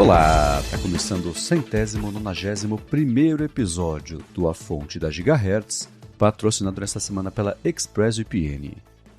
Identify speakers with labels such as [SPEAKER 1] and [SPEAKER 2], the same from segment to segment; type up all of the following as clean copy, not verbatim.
[SPEAKER 1] Olá, tá começando o 191º episódio do A Fonte da Gigahertz, patrocinado nesta semana pela ExpressVPN.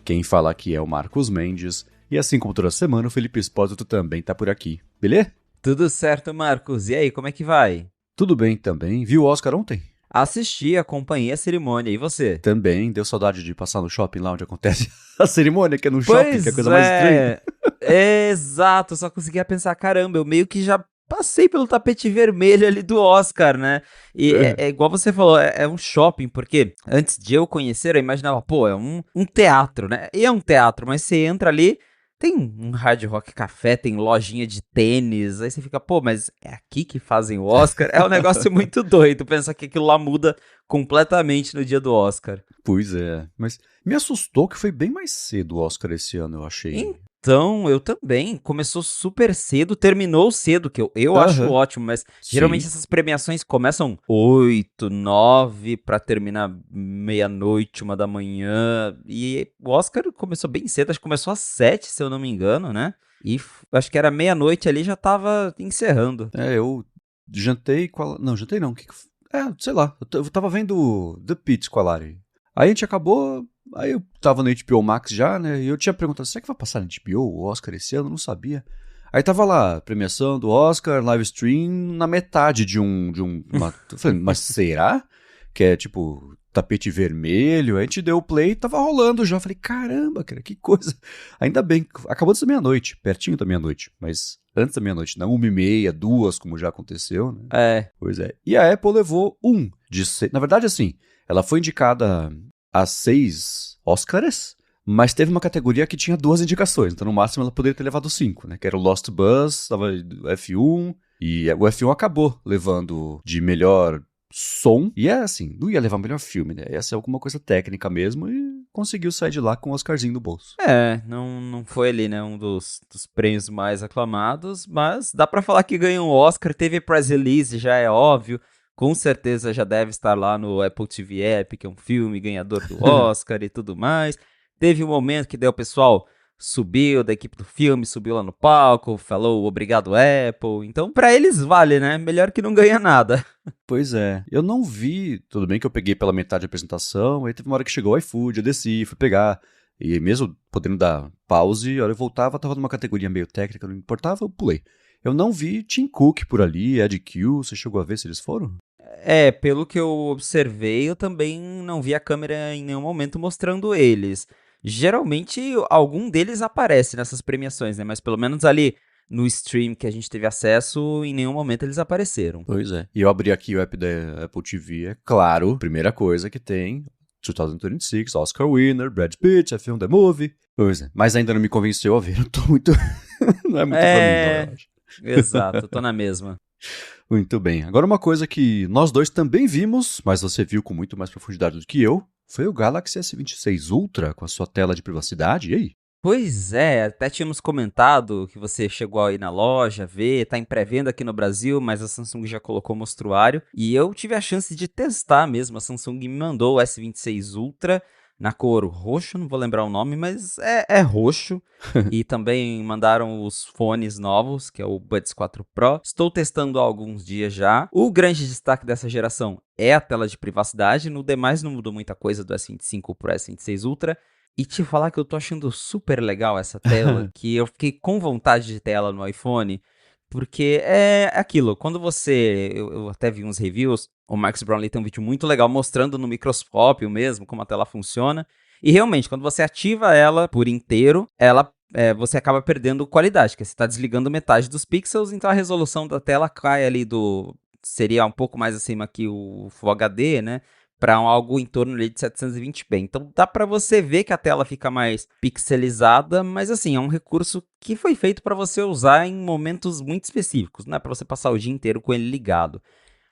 [SPEAKER 1] Quem fala aqui é o Marcos Mendes, e assim como toda semana o Felipe Espósito também tá por aqui, beleza?
[SPEAKER 2] Tudo certo, Marcos. E aí, como é que vai?
[SPEAKER 1] Tudo bem também. Viu o Oscar ontem?
[SPEAKER 2] Assisti, acompanhei a cerimônia. E você?
[SPEAKER 1] Também. Deu saudade de passar no shopping lá onde acontece a cerimônia, que é no shopping, que é a coisa mais estranha.
[SPEAKER 2] Exato, só conseguia pensar, caramba, eu meio que já passei pelo tapete vermelho ali do Oscar, né? E é igual você falou, é um shopping, porque antes de eu conhecer, eu imaginava, pô, é um teatro, né? E é um teatro, mas você entra ali, tem um Hard Rock Café, tem lojinha de tênis, aí você fica, pô, mas é aqui que fazem o Oscar? É um negócio muito doido, pensar que aquilo lá muda completamente no dia do Oscar.
[SPEAKER 1] Pois é, mas me assustou que foi bem mais cedo o Oscar esse ano, eu achei.
[SPEAKER 2] Então, eu também. Começou super cedo, terminou cedo, que eu acho ótimo, mas geralmente
[SPEAKER 1] Sim.
[SPEAKER 2] essas premiações começam 8, 9 pra terminar meia-noite, 1 da manhã. E o Oscar começou bem cedo, acho que começou às 7, se eu não me engano, né? E acho que era meia-noite ali, já tava encerrando.
[SPEAKER 1] Eu jantei com a... Não, jantei não. Sei lá. Eu tava vendo The Pitt com a Lari. Aí a gente acabou... Aí eu tava no HBO Max já, né? E eu tinha perguntado, será que vai passar no HBO o Oscar esse ano? Eu não sabia. Aí tava lá, premiação do Oscar, live stream, na metade de uma... Eu falei, mas será? Que é tipo tapete vermelho. Aí a gente deu o play e tava rolando já. Eu falei, caramba, cara, que coisa. Ainda bem, acabou antes da meia-noite, pertinho da meia-noite. Mas antes da meia-noite, não 1h30, 2, como já aconteceu, né?
[SPEAKER 2] É.
[SPEAKER 1] Pois é. E a Apple levou de 6. Na verdade, assim, ela foi indicada a 6 Oscars, mas teve uma categoria que tinha 2 indicações. Então, no máximo, ela poderia ter levado 5, né? Que era o Lost Buzz, tava o F1, e o F1 acabou levando de melhor som. E assim, não ia levar melhor filme, né? Ia ser alguma coisa técnica mesmo, e conseguiu sair de lá com o Oscarzinho no bolso.
[SPEAKER 2] Não foi ali, né, um dos prêmios mais aclamados, mas dá pra falar que ganhou um Oscar, teve press release, já é óbvio, com certeza já deve estar lá no Apple TV App, que é um filme ganhador do Oscar e tudo mais. Teve um momento que daí o pessoal subiu da equipe do filme, subiu lá no palco, falou obrigado Apple, então pra eles vale, né, melhor que não ganha nada.
[SPEAKER 1] Pois é, eu não vi, tudo bem que eu peguei pela metade da apresentação, aí teve uma hora que chegou o iFood, eu desci, fui pegar, e mesmo podendo dar pause, a hora eu voltava, tava numa categoria meio técnica, não importava, eu pulei. Eu não vi Tim Cook por ali, Ed Q, você chegou a ver se eles foram?
[SPEAKER 2] Pelo que eu observei, eu também não vi a câmera em nenhum momento mostrando eles. Geralmente, algum deles aparece nessas premiações, né? Mas pelo menos ali no stream que a gente teve acesso, em nenhum momento eles apareceram.
[SPEAKER 1] Pois é. E eu abri aqui o app da Apple TV, é claro, primeira coisa que tem, 2026, Oscar winner, Brad Pitt, a film The Movie. Pois é. Mas ainda não me convenceu a ver, eu tô muito... não é muito pra mim, não, eu acho.
[SPEAKER 2] Exato, eu tô na mesma.
[SPEAKER 1] Muito bem. Agora uma coisa que nós dois também vimos, mas você viu com muito mais profundidade do que eu, foi o Galaxy S26 Ultra com a sua tela de privacidade. E aí?
[SPEAKER 2] Pois é, até tínhamos comentado que você chegou aí na loja, ver, tá em pré-venda aqui no Brasil, mas a Samsung já colocou o mostruário. E eu tive a chance de testar mesmo, a Samsung me mandou o S26 Ultra na cor roxo, não vou lembrar o nome, mas é roxo. E também mandaram os fones novos, que é o Buds 4 Pro. Estou testando há alguns dias já. O grande destaque dessa geração é a tela de privacidade, no demais não mudou muita coisa do S25 pro S26 Ultra. E te falar que eu tô achando super legal essa tela, que eu fiquei com vontade de ter ela no iPhone, porque é aquilo, quando eu até vi uns reviews, o Marcus Brownlee tem um vídeo muito legal mostrando no microscópio mesmo como a tela funciona, e realmente, quando você ativa ela por inteiro, você acaba perdendo qualidade, porque você está desligando metade dos pixels, então a resolução da tela cai ali seria um pouco mais acima que o Full HD, né? Para algo em torno ali de 720p. Então dá para você ver que a tela fica mais pixelizada, mas assim, é um recurso que foi feito para você usar em momentos muito específicos, não é para você passar o dia inteiro com ele ligado.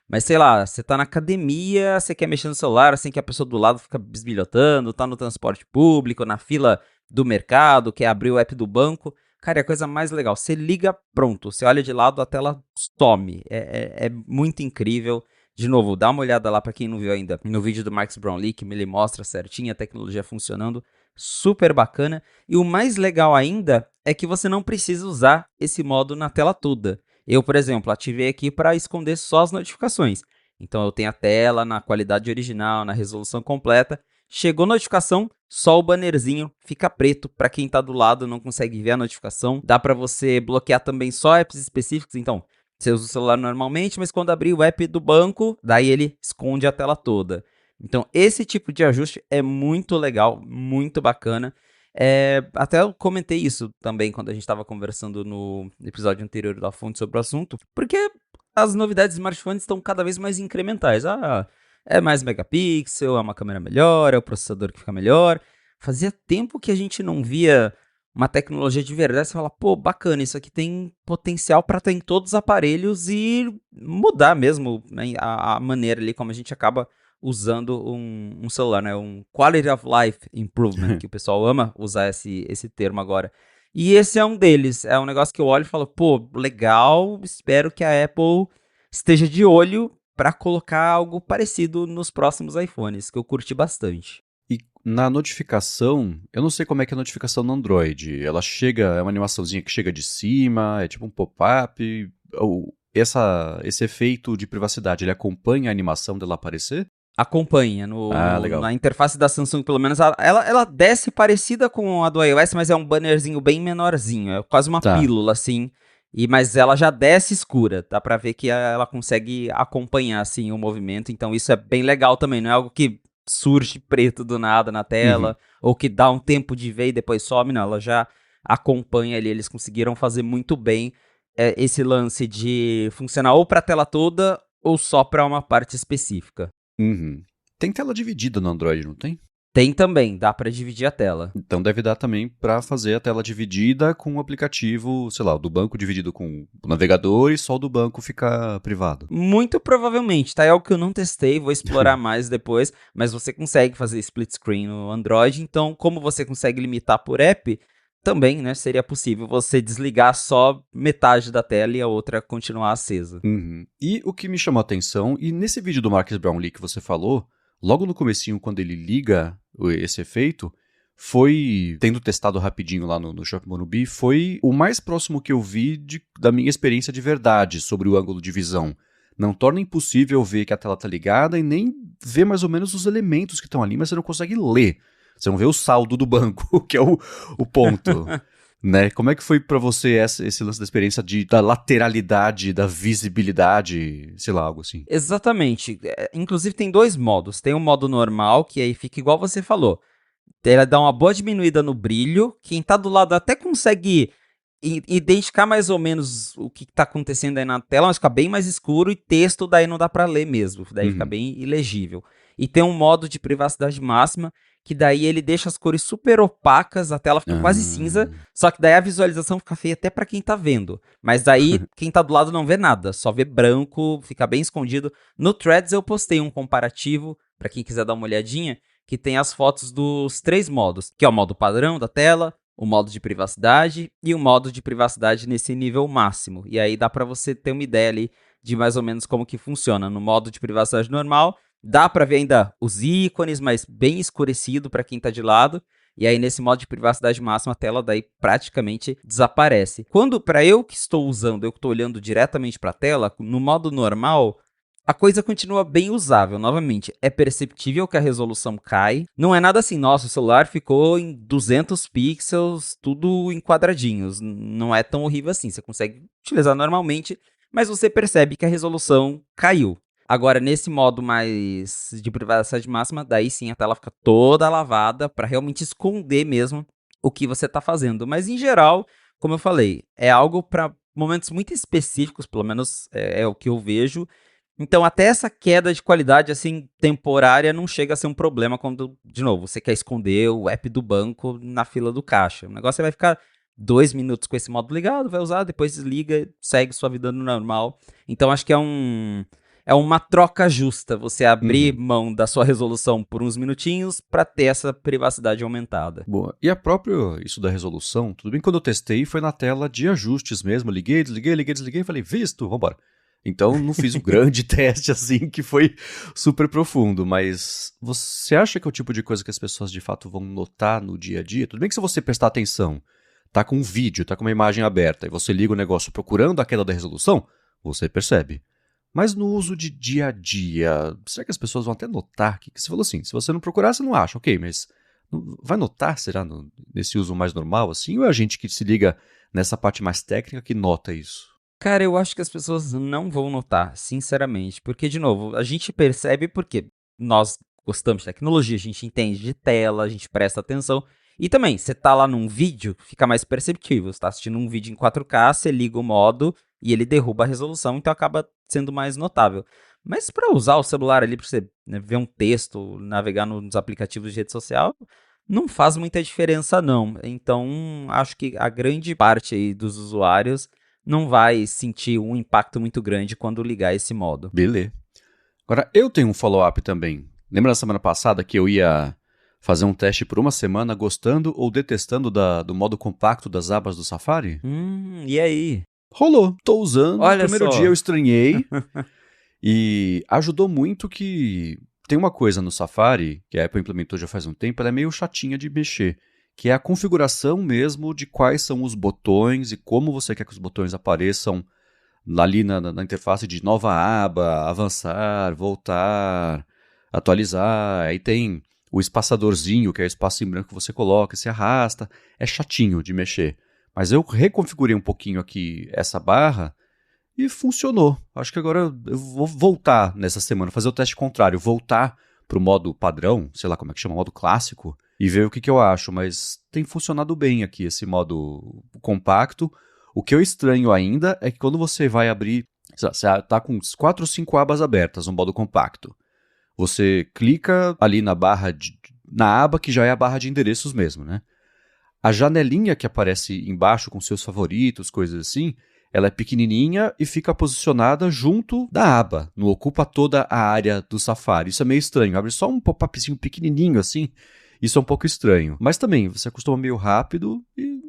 [SPEAKER 2] Mas sei lá, você tá na academia, você quer mexer no celular, assim que a pessoa do lado fica bisbilhotando, tá no transporte público, na fila do mercado, quer abrir o app do banco. Cara, é a coisa mais legal. Você liga, pronto. Você olha de lado, a tela some. É muito incrível. De novo, dá uma olhada lá pra quem não viu ainda no vídeo do Marcus Brownlee, que ele mostra certinho a tecnologia funcionando. Super bacana. E o mais legal ainda é que você não precisa usar esse modo na tela toda. Eu, por exemplo, ativei aqui para esconder só as notificações. Então eu tenho a tela na qualidade original, na resolução completa. Chegou notificação, só o bannerzinho fica preto para quem está do lado não consegue ver a notificação. Dá para você bloquear também só apps específicos. Então, você usa o celular normalmente, mas quando abrir o app do banco, daí ele esconde a tela toda. Então, esse tipo de ajuste é muito legal, muito bacana. Até eu comentei isso também quando a gente estava conversando no episódio anterior da Fonte sobre o assunto, porque as novidades de smartphones estão cada vez mais incrementais. É mais megapixel, é uma câmera melhor, é o processador que fica melhor. Fazia tempo que a gente não via uma tecnologia de verdade. Você fala, pô, bacana, isso aqui tem potencial para estar em todos os aparelhos e mudar mesmo, né, a maneira ali como a gente acaba usando um celular, né? Um quality of life improvement, que o pessoal ama usar esse termo agora. E esse é um deles. É um negócio que eu olho e falo, pô, legal, espero que a Apple esteja de olho para colocar algo parecido nos próximos iPhones, que eu curti bastante.
[SPEAKER 1] E na notificação, eu não sei como é que é a notificação no Android. Ela chega, é uma animaçãozinha que chega de cima, é tipo um pop-up. Esse efeito de privacidade, ele acompanha a animação dela aparecer?
[SPEAKER 2] Acompanha
[SPEAKER 1] Legal.
[SPEAKER 2] na interface da Samsung, pelo menos, ela desce parecida com a do iOS, mas é um bannerzinho bem menorzinho, é quase uma pílula, assim, mas ela já desce escura, dá pra ver que ela consegue acompanhar, assim, o movimento, então isso é bem legal também, não é algo que surge preto do nada na tela, ou que dá um tempo de ver e depois some, não, ela já acompanha ali, eles conseguiram fazer muito bem esse lance de funcionar ou pra tela toda, ou só pra uma parte específica.
[SPEAKER 1] Tem tela dividida no Android, não tem?
[SPEAKER 2] Tem também, dá pra dividir a tela.
[SPEAKER 1] Então deve dar também pra fazer a tela dividida com o aplicativo, sei lá, o do banco dividido com o navegador e só o do banco ficar privado.
[SPEAKER 2] Muito provavelmente, tá? É algo que eu não testei, vou explorar mais depois, mas você consegue fazer split screen no Android, então como você consegue limitar por app, também, né, seria possível você desligar só metade da tela e a outra continuar acesa.
[SPEAKER 1] E o que me chamou a atenção, e nesse vídeo do Marques Brownlee que você falou, logo no comecinho, quando ele liga esse efeito, foi, tendo testado rapidinho lá no Shopping Morumbi, foi o mais próximo que eu vi da minha experiência de verdade sobre o ângulo de visão. Não torna impossível ver que a tela está ligada e nem ver mais ou menos os elementos que estão ali, mas você não consegue ler. Você não vê o saldo do banco, que é o ponto. Né? Como é que foi pra você esse lance da experiência da lateralidade, da visibilidade, sei lá, algo assim?
[SPEAKER 2] Exatamente. Inclusive tem dois modos. Tem o modo normal, que aí fica igual você falou. Ela dá uma boa diminuída no brilho. Quem tá do lado até consegue identificar mais ou menos o que tá acontecendo aí na tela, mas fica bem mais escuro e texto daí não dá pra ler mesmo. Daí fica bem ilegível. E tem um modo de privacidade máxima, que daí ele deixa as cores super opacas, a tela fica quase cinza, só que daí a visualização fica feia até pra quem tá vendo. Mas daí quem tá do lado não vê nada, só vê branco, fica bem escondido. No Threads eu postei um comparativo, pra quem quiser dar uma olhadinha, que tem as fotos dos 3 modos, que é o modo padrão da tela, o modo de privacidade e o modo de privacidade nesse nível máximo. E aí dá pra você ter uma ideia ali de mais ou menos como que funciona. No modo de privacidade normal, dá pra ver ainda os ícones, mas bem escurecido para quem tá de lado. E aí nesse modo de privacidade máxima, a tela daí praticamente desaparece. Quando, para eu que estou usando, eu que estou olhando diretamente para a tela, no modo normal, a coisa continua bem usável. Novamente, é perceptível que a resolução cai. Não é nada assim, nossa, o celular ficou em 200 pixels, tudo em quadradinhos. Não é tão horrível assim. Você consegue utilizar normalmente, mas você percebe que a resolução caiu. Agora, nesse modo mais de privacidade máxima, daí sim a tela fica toda lavada para realmente esconder mesmo o que você está fazendo. Mas, em geral, como eu falei, é algo para momentos muito específicos, pelo menos é o que eu vejo. Então, até essa queda de qualidade, assim, temporária, não chega a ser um problema quando, de novo, você quer esconder o app do banco na fila do caixa. O negócio vai ficar 2 minutos com esse modo ligado, vai usar, depois desliga, segue sua vida normal. Então, acho que é uma troca justa você abrir mão da sua resolução por uns minutinhos para ter essa privacidade aumentada.
[SPEAKER 1] Boa. E isso da resolução, tudo bem que quando eu testei foi na tela de ajustes mesmo, liguei, desliguei, falei, visto, vambora. Então não fiz um grande teste assim que foi super profundo, mas você acha que é o tipo de coisa que as pessoas de fato vão notar no dia a dia? Tudo bem que se você prestar atenção, tá com um vídeo, tá com uma imagem aberta, e você liga o negócio procurando a queda da resolução, você percebe. Mas no uso de dia a dia, será que as pessoas vão até notar que você falou assim, se você não procurar, você não acha, ok, mas vai notar, será, nesse uso mais normal assim, ou é a gente que se liga nessa parte mais técnica que nota isso?
[SPEAKER 2] Cara, eu acho que as pessoas não vão notar, sinceramente. Porque, de novo, a gente percebe porque nós gostamos de tecnologia, a gente entende de tela, a gente presta atenção. E também, você tá lá num vídeo, fica mais perceptível. Você tá assistindo um vídeo em 4K, você liga o modo e ele derruba a resolução, então acaba sendo mais notável. Mas para usar o celular ali, para você, né, ver um texto, navegar nos aplicativos de rede social, não faz muita diferença não. Então, acho que a grande parte aí dos usuários não vai sentir um impacto muito grande quando ligar esse modo.
[SPEAKER 1] Beleza. Agora, eu tenho um follow-up também. Lembra da semana passada que eu ia fazer um teste por uma semana gostando ou detestando do modo compacto das abas do Safari?
[SPEAKER 2] E aí?
[SPEAKER 1] Rolou. Tô usando.
[SPEAKER 2] Olha
[SPEAKER 1] No primeiro
[SPEAKER 2] só.
[SPEAKER 1] dia eu estranhei. E ajudou muito que tem uma coisa no Safari, que a Apple implementou já faz um tempo, ela é meio chatinha de mexer, que é a configuração mesmo de quais são os botões e como você quer que os botões apareçam ali na interface de nova aba, avançar, voltar, atualizar. Aí tem o espaçadorzinho, que é o espaço em branco que você coloca, se arrasta. É chatinho de mexer. Mas eu reconfigurei um pouquinho aqui essa barra e funcionou. Acho que agora eu vou voltar nessa semana, fazer o teste contrário, voltar para o modo padrão, sei lá como é que chama, modo clássico, e ver o que eu acho. Mas tem funcionado bem aqui esse modo compacto. O que eu estranho ainda é que quando você vai abrir, sei lá, você está com 4 ou 5 abas abertas no modo compacto. Você clica ali na aba que já é a barra de endereços mesmo, né? A janelinha que aparece embaixo com seus favoritos, coisas assim, ela é pequenininha e fica posicionada junto da aba, não ocupa toda a área do Safari. Isso é meio estranho, abre só um pop-upzinho pequenininho assim, isso é um pouco estranho. Mas também, você acostuma meio rápido e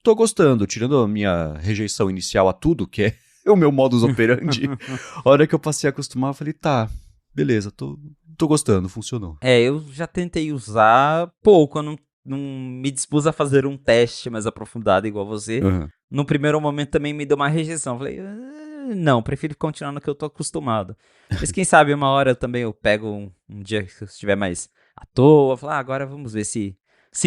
[SPEAKER 1] tô gostando, tirando a minha rejeição inicial a tudo, que é o meu modus operandi. A hora que eu passei a acostumar, eu falei, tá, beleza, tô gostando, funcionou.
[SPEAKER 2] Eu já tentei usar pouco, eu não me dispus a fazer um teste mais aprofundado igual você.
[SPEAKER 1] Uhum.
[SPEAKER 2] No primeiro momento também me deu uma rejeição. Falei, não, prefiro continuar no que eu tô acostumado. Mas quem sabe uma hora também eu pego um dia que eu estiver mais à toa, falar, agora vamos ver se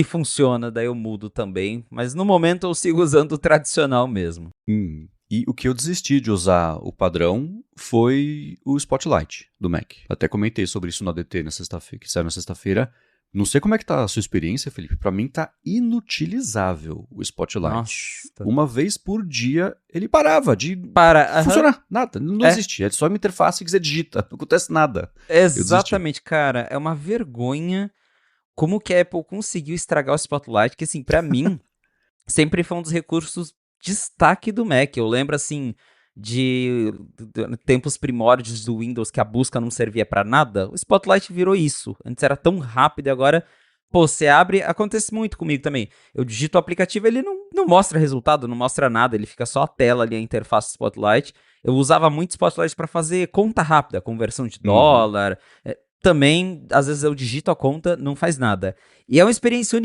[SPEAKER 2] funciona, daí eu mudo também. Mas no momento eu sigo usando o tradicional mesmo.
[SPEAKER 1] E o que eu desisti de usar o padrão foi o Spotlight do Mac. Até comentei sobre isso no ADT na sexta-feira, que saiu na sexta-feira. Não sei como é que tá a sua experiência, Felipe. Pra mim tá inutilizável o Spotlight.
[SPEAKER 2] Nossa.
[SPEAKER 1] Uma vez por dia ele parava de
[SPEAKER 2] Para,
[SPEAKER 1] funcionar. Nada, não existe. É só uma interface que você digita. Não acontece nada.
[SPEAKER 2] Exatamente, cara. É uma vergonha como que a Apple conseguiu estragar o Spotlight, que assim, pra mim, sempre foi um dos recursos destaque do Mac. Eu lembro, assim, de tempos primórdios do Windows que a busca não servia pra nada. O Spotlight virou isso. Antes era tão rápido e agora, pô, você abre... Acontece muito comigo também. Eu digito o aplicativo, ele não mostra resultado, não mostra nada. Ele fica só a tela ali, a interface do Spotlight. Eu usava muito Spotlight pra fazer conta rápida, conversão de dólar... Também, às vezes eu digito a conta, não faz nada. E é uma experiência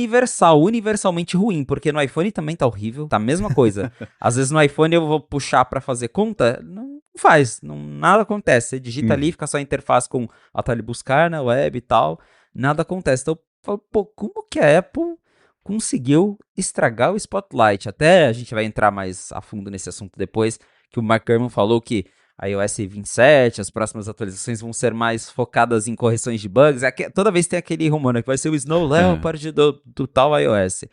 [SPEAKER 2] universalmente ruim, porque no iPhone também tá horrível, tá a mesma coisa. Às vezes no iPhone eu vou puxar pra fazer conta, não faz, nada acontece. Você digita ali, fica só a interface com atalho buscar na web e tal, nada acontece. Então eu falo, pô, como que a Apple conseguiu estragar o Spotlight? Até a gente vai entrar mais a fundo nesse assunto depois, que o Mark Gurman falou que a iOS 27, as próximas atualizações vão ser mais focadas em correções de bugs. Toda vez tem aquele rumor, né, que vai ser o Snow Leopard do tal iOS.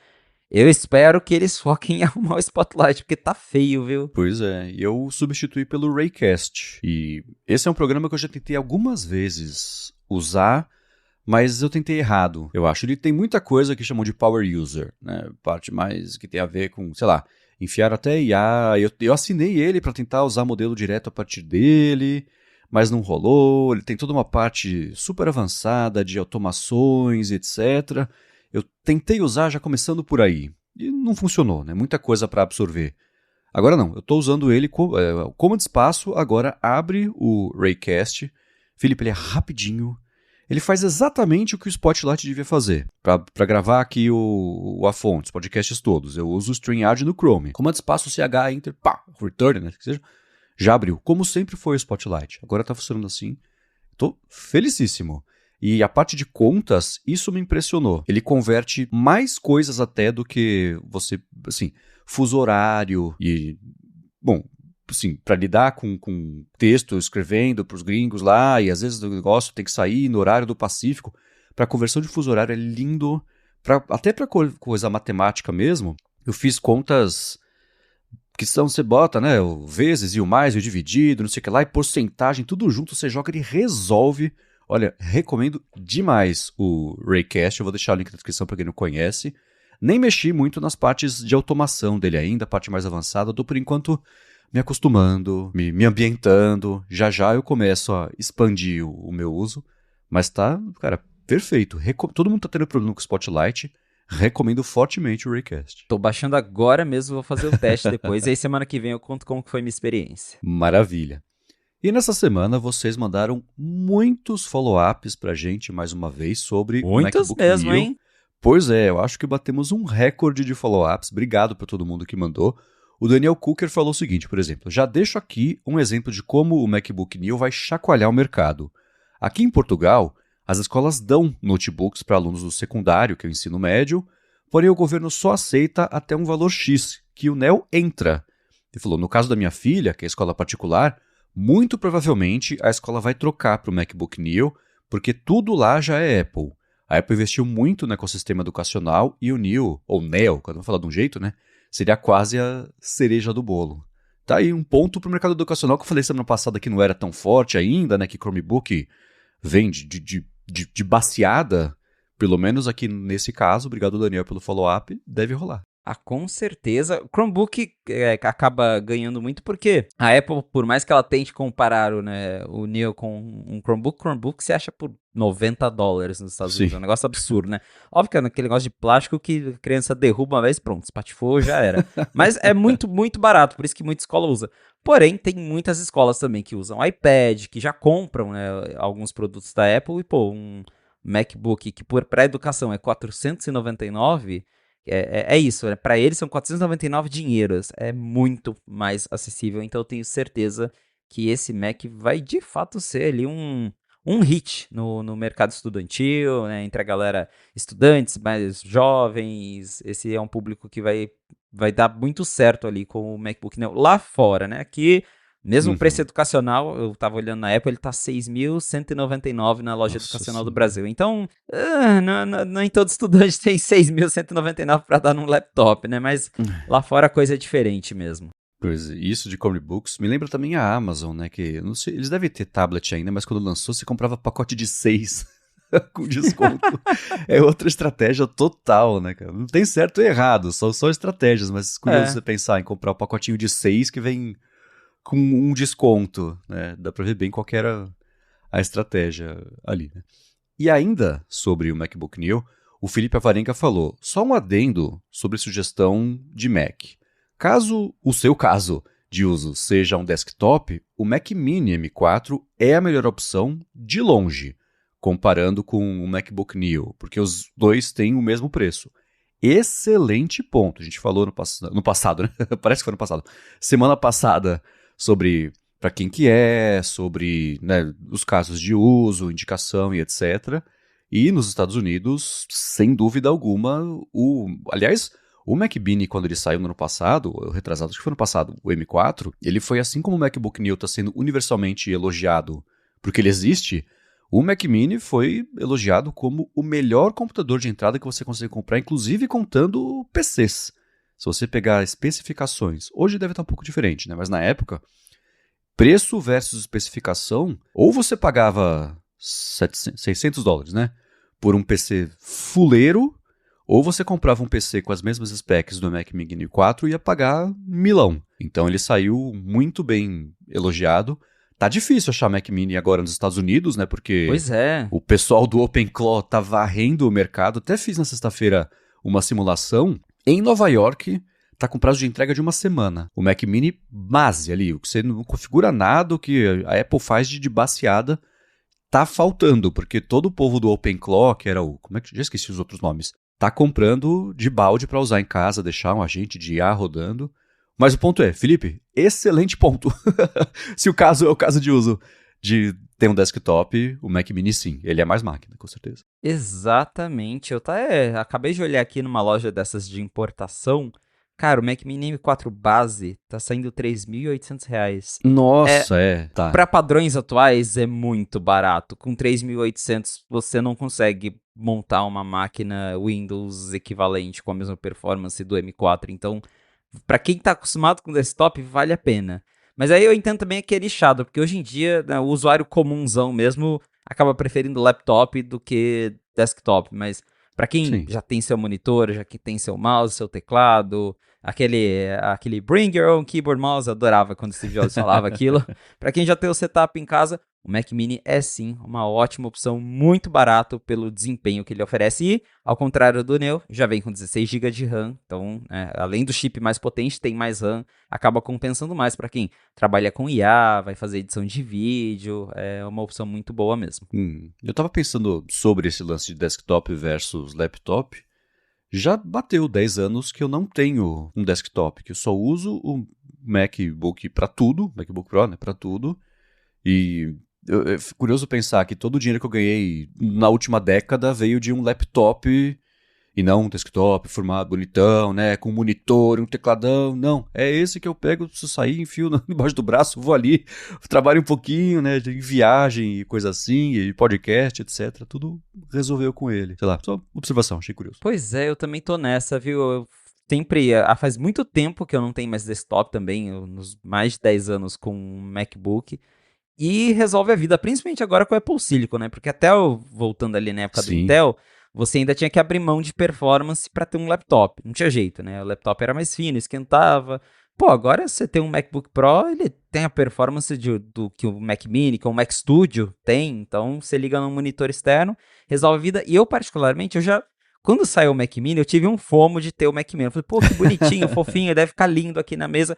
[SPEAKER 2] Eu espero que eles foquem em arrumar o Spotlight, porque tá feio, viu?
[SPEAKER 1] Pois é, e eu substituí pelo Raycast. E esse é um programa que eu já tentei algumas vezes usar, mas eu tentei errado, eu acho. Ele tem muita coisa que chamam de Power User, né? Parte mais que tem a ver com, sei lá, enfiar até IA. Eu assinei ele para tentar usar modelo direto a partir dele, mas não rolou. Ele tem toda uma parte super avançada de automações, etc. Eu tentei usar já começando por aí, e não funcionou, né? Muita coisa para absorver. Agora não, eu estou usando ele como de espaço, agora abre o Raycast. Felipe, ele é rapidinho, Ele faz exatamente o que o Spotlight devia fazer. Para gravar aqui a fonte, os podcasts todos, eu uso o StreamYard no Chrome. Comando espaço, CH, Enter, pá, Return, né, que seja. Já abriu, como sempre foi o Spotlight. Agora tá funcionando assim. Tô felicíssimo. E a parte de contas, isso me impressionou. Ele converte mais coisas até do que você, assim, fuso horário e, bom, assim, para lidar com texto, escrevendo para os gringos lá, e às vezes o negócio tem que sair no horário do Pacífico. Para conversão de fuso horário é lindo, até para coisa matemática mesmo. Eu fiz contas que são, você bota, né, o vezes e o mais e o dividido, não sei o que lá, e porcentagem, tudo junto, você joga, ele resolve. Olha, recomendo demais o Raycast, eu vou deixar o link na descrição para quem não conhece. Nem mexi muito nas partes de automação dele ainda, a parte mais avançada, eu tô por enquanto me acostumando, me ambientando, já eu começo a expandir o meu uso, mas tá, cara, perfeito. Todo mundo tá tendo problema com o Spotlight, recomendo fortemente o Raycast.
[SPEAKER 2] Tô baixando agora mesmo, vou fazer o teste depois. E aí semana que vem eu conto como que foi minha experiência.
[SPEAKER 1] Maravilha. E nessa semana vocês mandaram muitos follow-ups pra gente, mais uma vez, sobre o MacBook
[SPEAKER 2] mesmo,
[SPEAKER 1] Neo.
[SPEAKER 2] hein?
[SPEAKER 1] Pois é, eu acho que batemos um recorde de follow-ups. Obrigado pra todo mundo que mandou. O Daniel Cooker falou o seguinte, por exemplo, já deixo aqui um exemplo de como o MacBook Neo vai chacoalhar o mercado. Aqui em Portugal, as escolas dão notebooks para alunos do secundário, que é o ensino médio, porém o governo só aceita até um valor X, que o Neo entra. Ele falou, no caso da minha filha, que é a escola particular, muito provavelmente a escola vai trocar para o MacBook Neo, porque tudo lá já é Apple. A Apple investiu muito no ecossistema educacional e o Neo, ou Neo, quando eu vou falar de um jeito, né, seria quase a cereja do bolo. Tá aí um ponto para o mercado educacional que eu falei semana passada que não era tão forte ainda, né, que Chromebook vem de baseada, pelo menos aqui nesse caso, obrigado Daniel pelo follow-up, deve rolar.
[SPEAKER 2] Ah, com certeza. O Chromebook acaba ganhando muito porque a Apple, por mais que ela tente comparar o Neo com um Chromebook se acha por $90 nos Estados Unidos. É um negócio absurdo, né? Óbvio que é naquele negócio de plástico que a criança derruba uma vez, pronto, espatifou, já era. Mas é muito, muito barato, por isso que muita escola usa. Porém, tem muitas escolas também que usam iPad, que já compram, né, alguns produtos da Apple e, pô, um MacBook que para educação é $499. É isso, né? Para eles são 499 dinheiros, é muito mais acessível, então eu tenho certeza que esse Mac vai de fato ser ali um hit no mercado estudantil, né? Entre a galera estudantes mais jovens, esse é um público que vai dar muito certo ali com o MacBook Neo lá fora, né? Aqui, mesmo o preço educacional, eu tava olhando na Apple, ele tá $6.199 na loja educacional do Brasil. Então, nem todo estudante tem $6.199 para dar num laptop, né? Mas lá fora a coisa é diferente mesmo.
[SPEAKER 1] Pois, isso de Chromebooks me lembra também a Amazon, né? Que, não sei, eles devem ter tablet ainda, mas quando lançou, você comprava pacote de 6 com desconto. É outra estratégia total, né, cara? Não tem certo e errado, são só estratégias, mas curioso você pensar em comprar um pacotinho de 6 que vem com um desconto, né? Dá pra ver bem qual que era a estratégia ali, né? E ainda sobre o MacBook Neo, o Felipe Avarenga falou, só um adendo sobre sugestão de Mac. Caso o seu caso de uso seja um desktop, o Mac Mini M4 é a melhor opção de longe, comparando com o MacBook Neo, porque os dois têm o mesmo preço. Excelente ponto. A gente falou no passado, né? Parece que foi no passado. Semana passada, sobre para quem que é, sobre, né, os casos de uso, indicação e etc. E nos Estados Unidos, sem dúvida alguma, aliás, o Mac Mini, quando ele saiu no ano passado, retrasado, acho que foi no passado, o M4, ele foi assim como o MacBook Neo está sendo universalmente elogiado porque ele existe, o Mac Mini foi elogiado como o melhor computador de entrada que você consegue comprar, inclusive contando PCs. Se você pegar especificações, hoje deve estar um pouco diferente, né? Mas na época, preço versus especificação, ou você pagava $600, né? Por um PC fuleiro, ou você comprava um PC com as mesmas specs do Mac Mini 4 e ia pagar milão. Então ele saiu muito bem elogiado. Tá difícil achar Mac Mini agora nos Estados Unidos, né? Porque
[SPEAKER 2] pois é.
[SPEAKER 1] O pessoal do OpenClaw tá varrendo o mercado. Até fiz na sexta-feira uma simulação. Em Nova York, tá com prazo de entrega de uma semana. O Mac Mini base ali, o que você não configura nada, o que a Apple faz de baseada, tá faltando, porque todo o povo do OpenClaw, que era o... Como é que... Já esqueci os outros nomes. Tá comprando de balde para usar em casa, deixar um agente de IA rodando. Mas o ponto é, Felipe, excelente ponto. Se o caso é o caso de uso de ter um desktop, o Mac Mini sim, ele é mais máquina, com certeza.
[SPEAKER 2] Exatamente. Eu acabei de olhar aqui numa loja dessas de importação. Cara, o Mac Mini M4 base tá saindo R$ 3.800.
[SPEAKER 1] Nossa, tá.
[SPEAKER 2] Para padrões atuais é muito barato. Com 3.800 você não consegue montar uma máquina Windows equivalente com a mesma performance do M4. Então, para quem tá acostumado com desktop, vale a pena. Mas aí eu entendo também que é nichado, porque hoje em dia, né, o usuário comunzão mesmo acaba preferindo laptop do que desktop. Mas para quem já tem seu monitor, já que tem seu mouse, seu teclado, aquele Bring Your Own Keyboard Mouse, eu adorava quando o Steve Jobs falava aquilo. Para quem já tem o setup em casa, o Mac Mini é sim uma ótima opção, muito barato pelo desempenho que ele oferece. E, ao contrário do Neo, já vem com 16 GB de RAM. Então, além do chip mais potente, tem mais RAM. Acaba compensando mais para quem trabalha com IA, vai fazer edição de vídeo. É uma opção muito boa mesmo.
[SPEAKER 1] Eu tava pensando sobre esse lance de desktop versus laptop. Já bateu 10 anos que eu não tenho um desktop, que eu só uso o MacBook para tudo, MacBook Pro, né, para tudo. E é curioso pensar que todo o dinheiro que eu ganhei na última década veio de um laptop e não um desktop formado bonitão, né, com um monitor, um tecladão. Não, é esse que eu pego, preciso sair, enfio debaixo do braço, vou ali, trabalho um pouquinho, né, em viagem e coisa assim, e podcast, etc. Tudo resolveu com ele. Sei lá, só observação, achei curioso.
[SPEAKER 2] Pois é, eu também tô nessa, viu? Eu sempre, faz muito tempo que eu não tenho mais desktop também, nos mais de 10 anos com um MacBook. E resolve a vida, principalmente agora com o Apple Silicon, né? Porque até voltando ali na época do Intel, você ainda tinha que abrir mão de performance para ter um laptop. Não tinha jeito, né? O laptop era mais fino, esquentava. Pô, agora você tem um MacBook Pro, ele tem a performance do que o Mac Mini, que o Mac Studio tem. Então, você liga no monitor externo, resolve a vida. E eu, particularmente, quando saiu o Mac Mini, eu tive um FOMO de ter o Mac Mini. Eu falei, pô, que bonitinho, fofinho, deve ficar lindo aqui na mesa.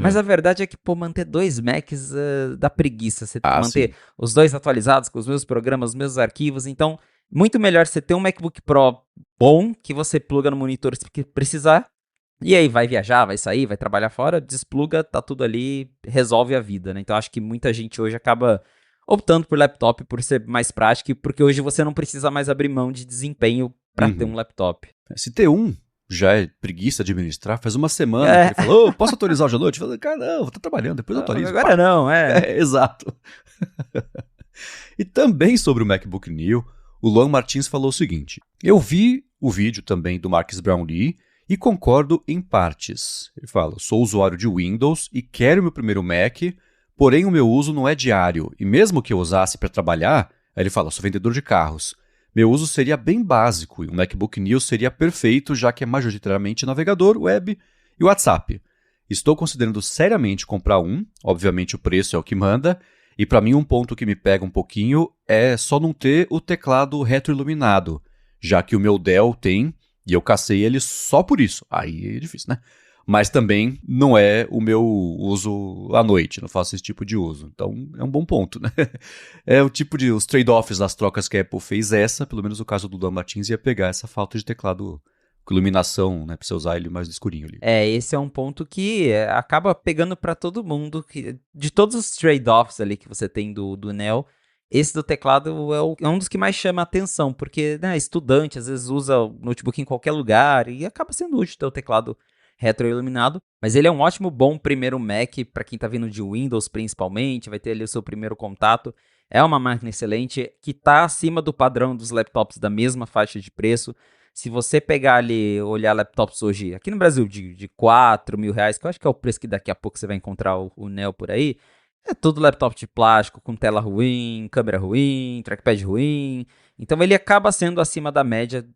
[SPEAKER 2] Mas a verdade é que, pô, manter 2 Macs dá preguiça. Você tem que manter os 2 atualizados com os mesmos programas, os mesmos arquivos. Então, muito melhor você ter um MacBook Pro bom, que você pluga no monitor se precisar. E aí vai viajar, vai sair, vai trabalhar fora, despluga, tá tudo ali, resolve a vida, né? Então, acho que muita gente hoje acaba optando por laptop por ser mais prático, porque hoje você não precisa mais abrir mão de desempenho para ter um laptop.
[SPEAKER 1] Se ter um já é preguiça de administrar, faz uma semana que ele falou, posso atualizar hoje à noite? Eu falei, cara, não, vou estar trabalhando, depois eu atualizo.
[SPEAKER 2] Agora não,
[SPEAKER 1] exato. E também sobre o MacBook Neo, o Luan Martins falou o seguinte, eu vi o vídeo também do Marques Brownlee e concordo em partes. Ele fala, sou usuário de Windows e quero meu primeiro Mac, porém o meu uso não é diário, e mesmo que eu usasse para trabalhar, aí ele fala, sou vendedor de carros, meu uso seria bem básico e o MacBook Neo seria perfeito, já que é majoritariamente navegador, web e WhatsApp. Estou considerando seriamente comprar um, obviamente o preço é o que manda, e para mim um ponto que me pega um pouquinho é só não ter o teclado retroiluminado, já que o meu Dell tem, e eu cacei ele só por isso. Aí é difícil, né? Mas também não é o meu uso à noite, não faço esse tipo de uso. Então é um bom ponto, né? É o tipo de os trade-offs das trocas que a Apple fez pelo menos o caso do Dan Martins ia pegar essa falta de teclado com iluminação, né? Pra você usar ele mais escurinho ali.
[SPEAKER 2] Esse é um ponto que acaba pegando pra todo mundo, de todos os trade-offs ali que você tem do Neo, esse do teclado é um dos que mais chama a atenção, porque estudante às vezes usa o notebook em qualquer lugar e acaba sendo útil ter o teclado retroiluminado, mas ele é um ótimo, bom primeiro Mac para quem tá vindo de Windows principalmente, vai ter ali o seu primeiro contato. É uma máquina excelente que tá acima do padrão dos laptops da mesma faixa de preço. Se você pegar ali, olhar laptops hoje, aqui no Brasil, de R$ 4.000, que eu acho que é o preço que daqui a pouco você vai encontrar o Neo por aí, é tudo laptop de plástico, com tela ruim, câmera ruim, trackpad ruim. Então ele acaba sendo acima da média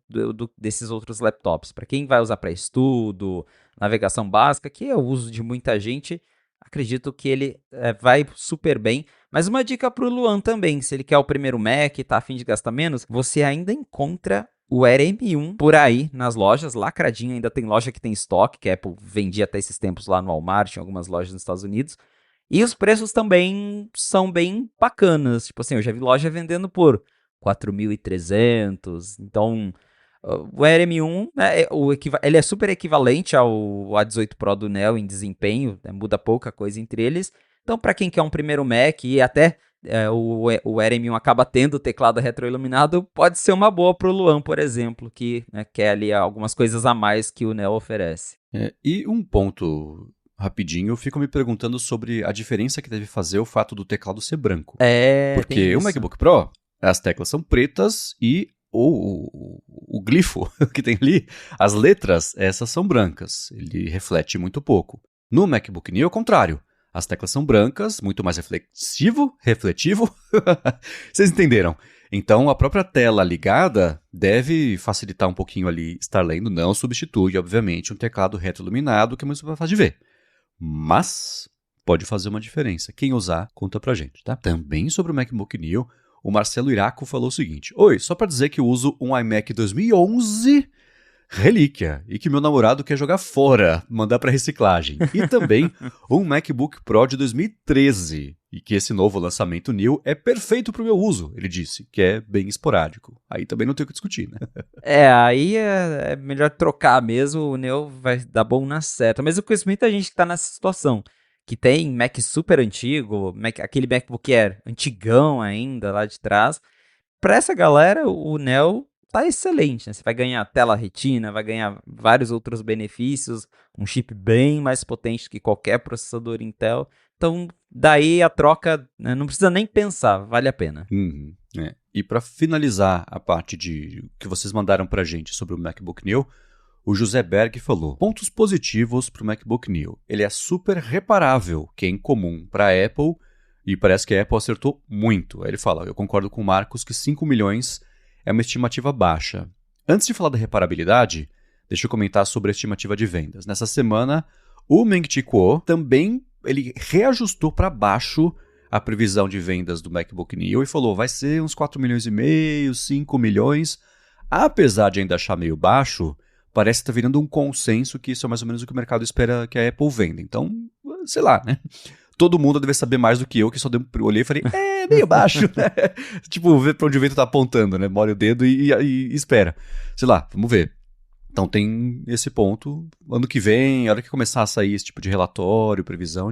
[SPEAKER 2] desses outros laptops. Para quem vai usar para estudo, navegação básica, que é o uso de muita gente, acredito que ele vai super bem. Mas uma dica para o Luan também, se ele quer o primeiro Mac e está a fim de gastar menos, você ainda encontra o Air M1 por aí nas lojas, lacradinho, ainda tem loja que tem estoque, que a Apple vendia até esses tempos lá no Walmart, em algumas lojas nos Estados Unidos. E os preços também são bem bacanas. Tipo assim, eu já vi loja vendendo por 4.300. Então, o Air M1, né, ele é super equivalente ao A18 Pro do Neo em desempenho, né, muda pouca coisa entre eles. Então, para quem quer um primeiro Mac e até o Air M1 acaba tendo o teclado retroiluminado, pode ser uma boa para o Luan, por exemplo, que, né, quer ali algumas coisas a mais que o Neo oferece.
[SPEAKER 1] E um ponto rapidinho, eu fico me perguntando sobre a diferença que deve fazer o fato do teclado ser branco. Porque o MacBook Pro, as teclas são pretas e o glifo que tem ali, as letras, essas são brancas. Ele reflete muito pouco. No MacBook Neo, é o contrário. As teclas são brancas, muito mais refletivo. Vocês entenderam? Então, a própria tela ligada deve facilitar um pouquinho ali estar lendo. Não substitui, obviamente, um teclado retroiluminado, que é muito mais fácil de ver. Mas pode fazer uma diferença. Quem usar, conta pra gente, tá? Também sobre o MacBook Neo, o Marcelo Iraco falou o seguinte: Oi, só pra dizer que eu uso um iMac 2011 relíquia e que meu namorado quer jogar fora, mandar pra reciclagem. E também um MacBook Pro de 2013 e que esse novo lançamento Neo é perfeito pro meu uso, ele disse, que é bem esporádico. Aí também não tem o que discutir, né?
[SPEAKER 2] Aí é melhor trocar mesmo, o Neo vai dar bom na certa. Mas eu conheço muita gente que tá nessa situação, que tem Mac super antigo, aquele MacBook Air antigão ainda lá de trás. Pra essa galera, o Neo tá excelente, né? Você vai ganhar tela retina, vai ganhar vários outros benefícios, um chip bem mais potente que qualquer processador Intel. Então, daí a troca, né, não precisa nem pensar, vale a pena.
[SPEAKER 1] E para finalizar a parte de que vocês mandaram pra gente sobre o MacBook Neo, o José Berg falou: pontos positivos pro MacBook Neo. Ele é super reparável, que é incomum para a Apple, e parece que a Apple acertou muito. Aí ele fala: eu concordo com o Marcos que 5 milhões é uma estimativa baixa. Antes de falar da reparabilidade, deixa eu comentar sobre a estimativa de vendas. Nessa semana, o Meng Chi Kuo também ele reajustou para baixo a previsão de vendas do MacBook Neo e falou: vai ser uns 4 milhões e meio, 5 milhões. Apesar de ainda achar meio baixo, parece que está virando um consenso que isso é mais ou menos o que o mercado espera que a Apple venda. Então, sei lá, né? Todo mundo deve saber mais do que eu, que só olhei e falei, meio baixo, né? Tipo, ver pra onde o vento tá apontando, né? Molha o dedo e espera. Sei lá, vamos ver. Então tem esse ponto. Ano que vem, a hora que começar a sair esse tipo de relatório, previsão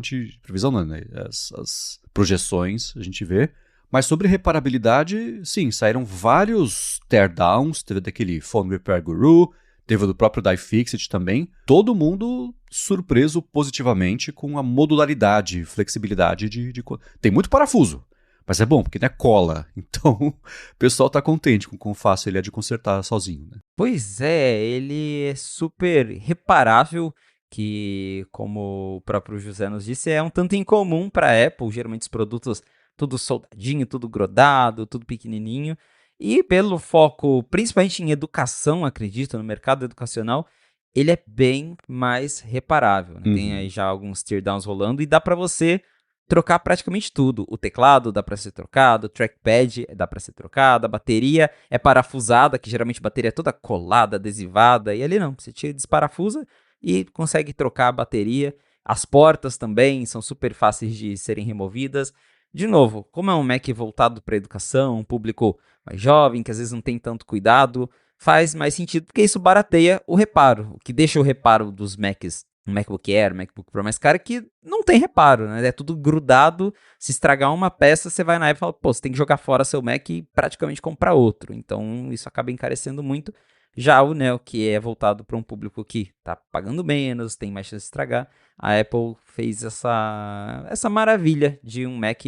[SPEAKER 1] não, né? As projeções, a gente vê. Mas sobre reparabilidade, sim, saíram vários teardowns. Teve daquele Phone Repair Guru, teve do próprio iFixit também. Todo mundo surpreso positivamente com a modularidade, flexibilidade de... Tem muito parafuso, mas é bom, porque não é cola. Então, o pessoal tá contente com quão fácil ele é de consertar sozinho, né?
[SPEAKER 2] Pois é, ele é super reparável, que, como o próprio José nos disse, é um tanto incomum para a Apple. Geralmente os produtos tudo soldadinho, tudo grodado, tudo pequenininho. E pelo foco, principalmente em educação, acredito, no mercado educacional, ele é bem mais reparável, né? Tem aí já alguns teardowns rolando e dá para você trocar praticamente tudo. O teclado dá para ser trocado, o trackpad dá para ser trocado, a bateria é parafusada, que geralmente a bateria é toda colada, adesivada, e ali não, você tira, desparafusa e consegue trocar a bateria. As portas também são super fáceis de serem removidas. De novo, como é um Mac voltado para educação, um público mais jovem, que às vezes não tem tanto cuidado, faz mais sentido, porque isso barateia o reparo. O que deixa o reparo dos Macs, um MacBook Air, MacBook Pro mais caro, é que não tem reparo, né? É tudo grudado. Se estragar uma peça, você vai na Apple e fala, pô, você tem que jogar fora seu Mac e praticamente comprar outro. Então, isso acaba encarecendo muito. Já o Neo, que é voltado para um público que está pagando menos, tem mais chance de estragar, a Apple fez essa maravilha de um Mac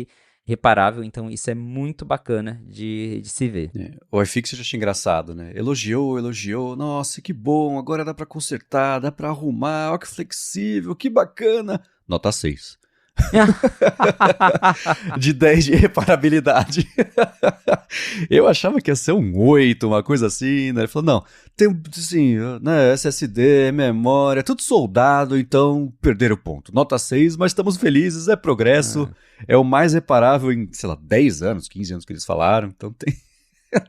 [SPEAKER 2] reparável, então isso é muito bacana de se ver.
[SPEAKER 1] O iFixit eu achei engraçado, né? Elogiou, nossa, que bom, agora dá pra consertar, dá pra arrumar, ó que flexível, que bacana. Nota 6. De 10 de reparabilidade. Eu achava que ia ser um 8, uma coisa assim, né? Ele falou, não, tem assim, né, SSD, memória, tudo soldado, então perderam o ponto. Nota 6, mas estamos felizes, é progresso, é o mais reparável em, sei lá, 10 anos, 15 anos que eles falaram, então tem...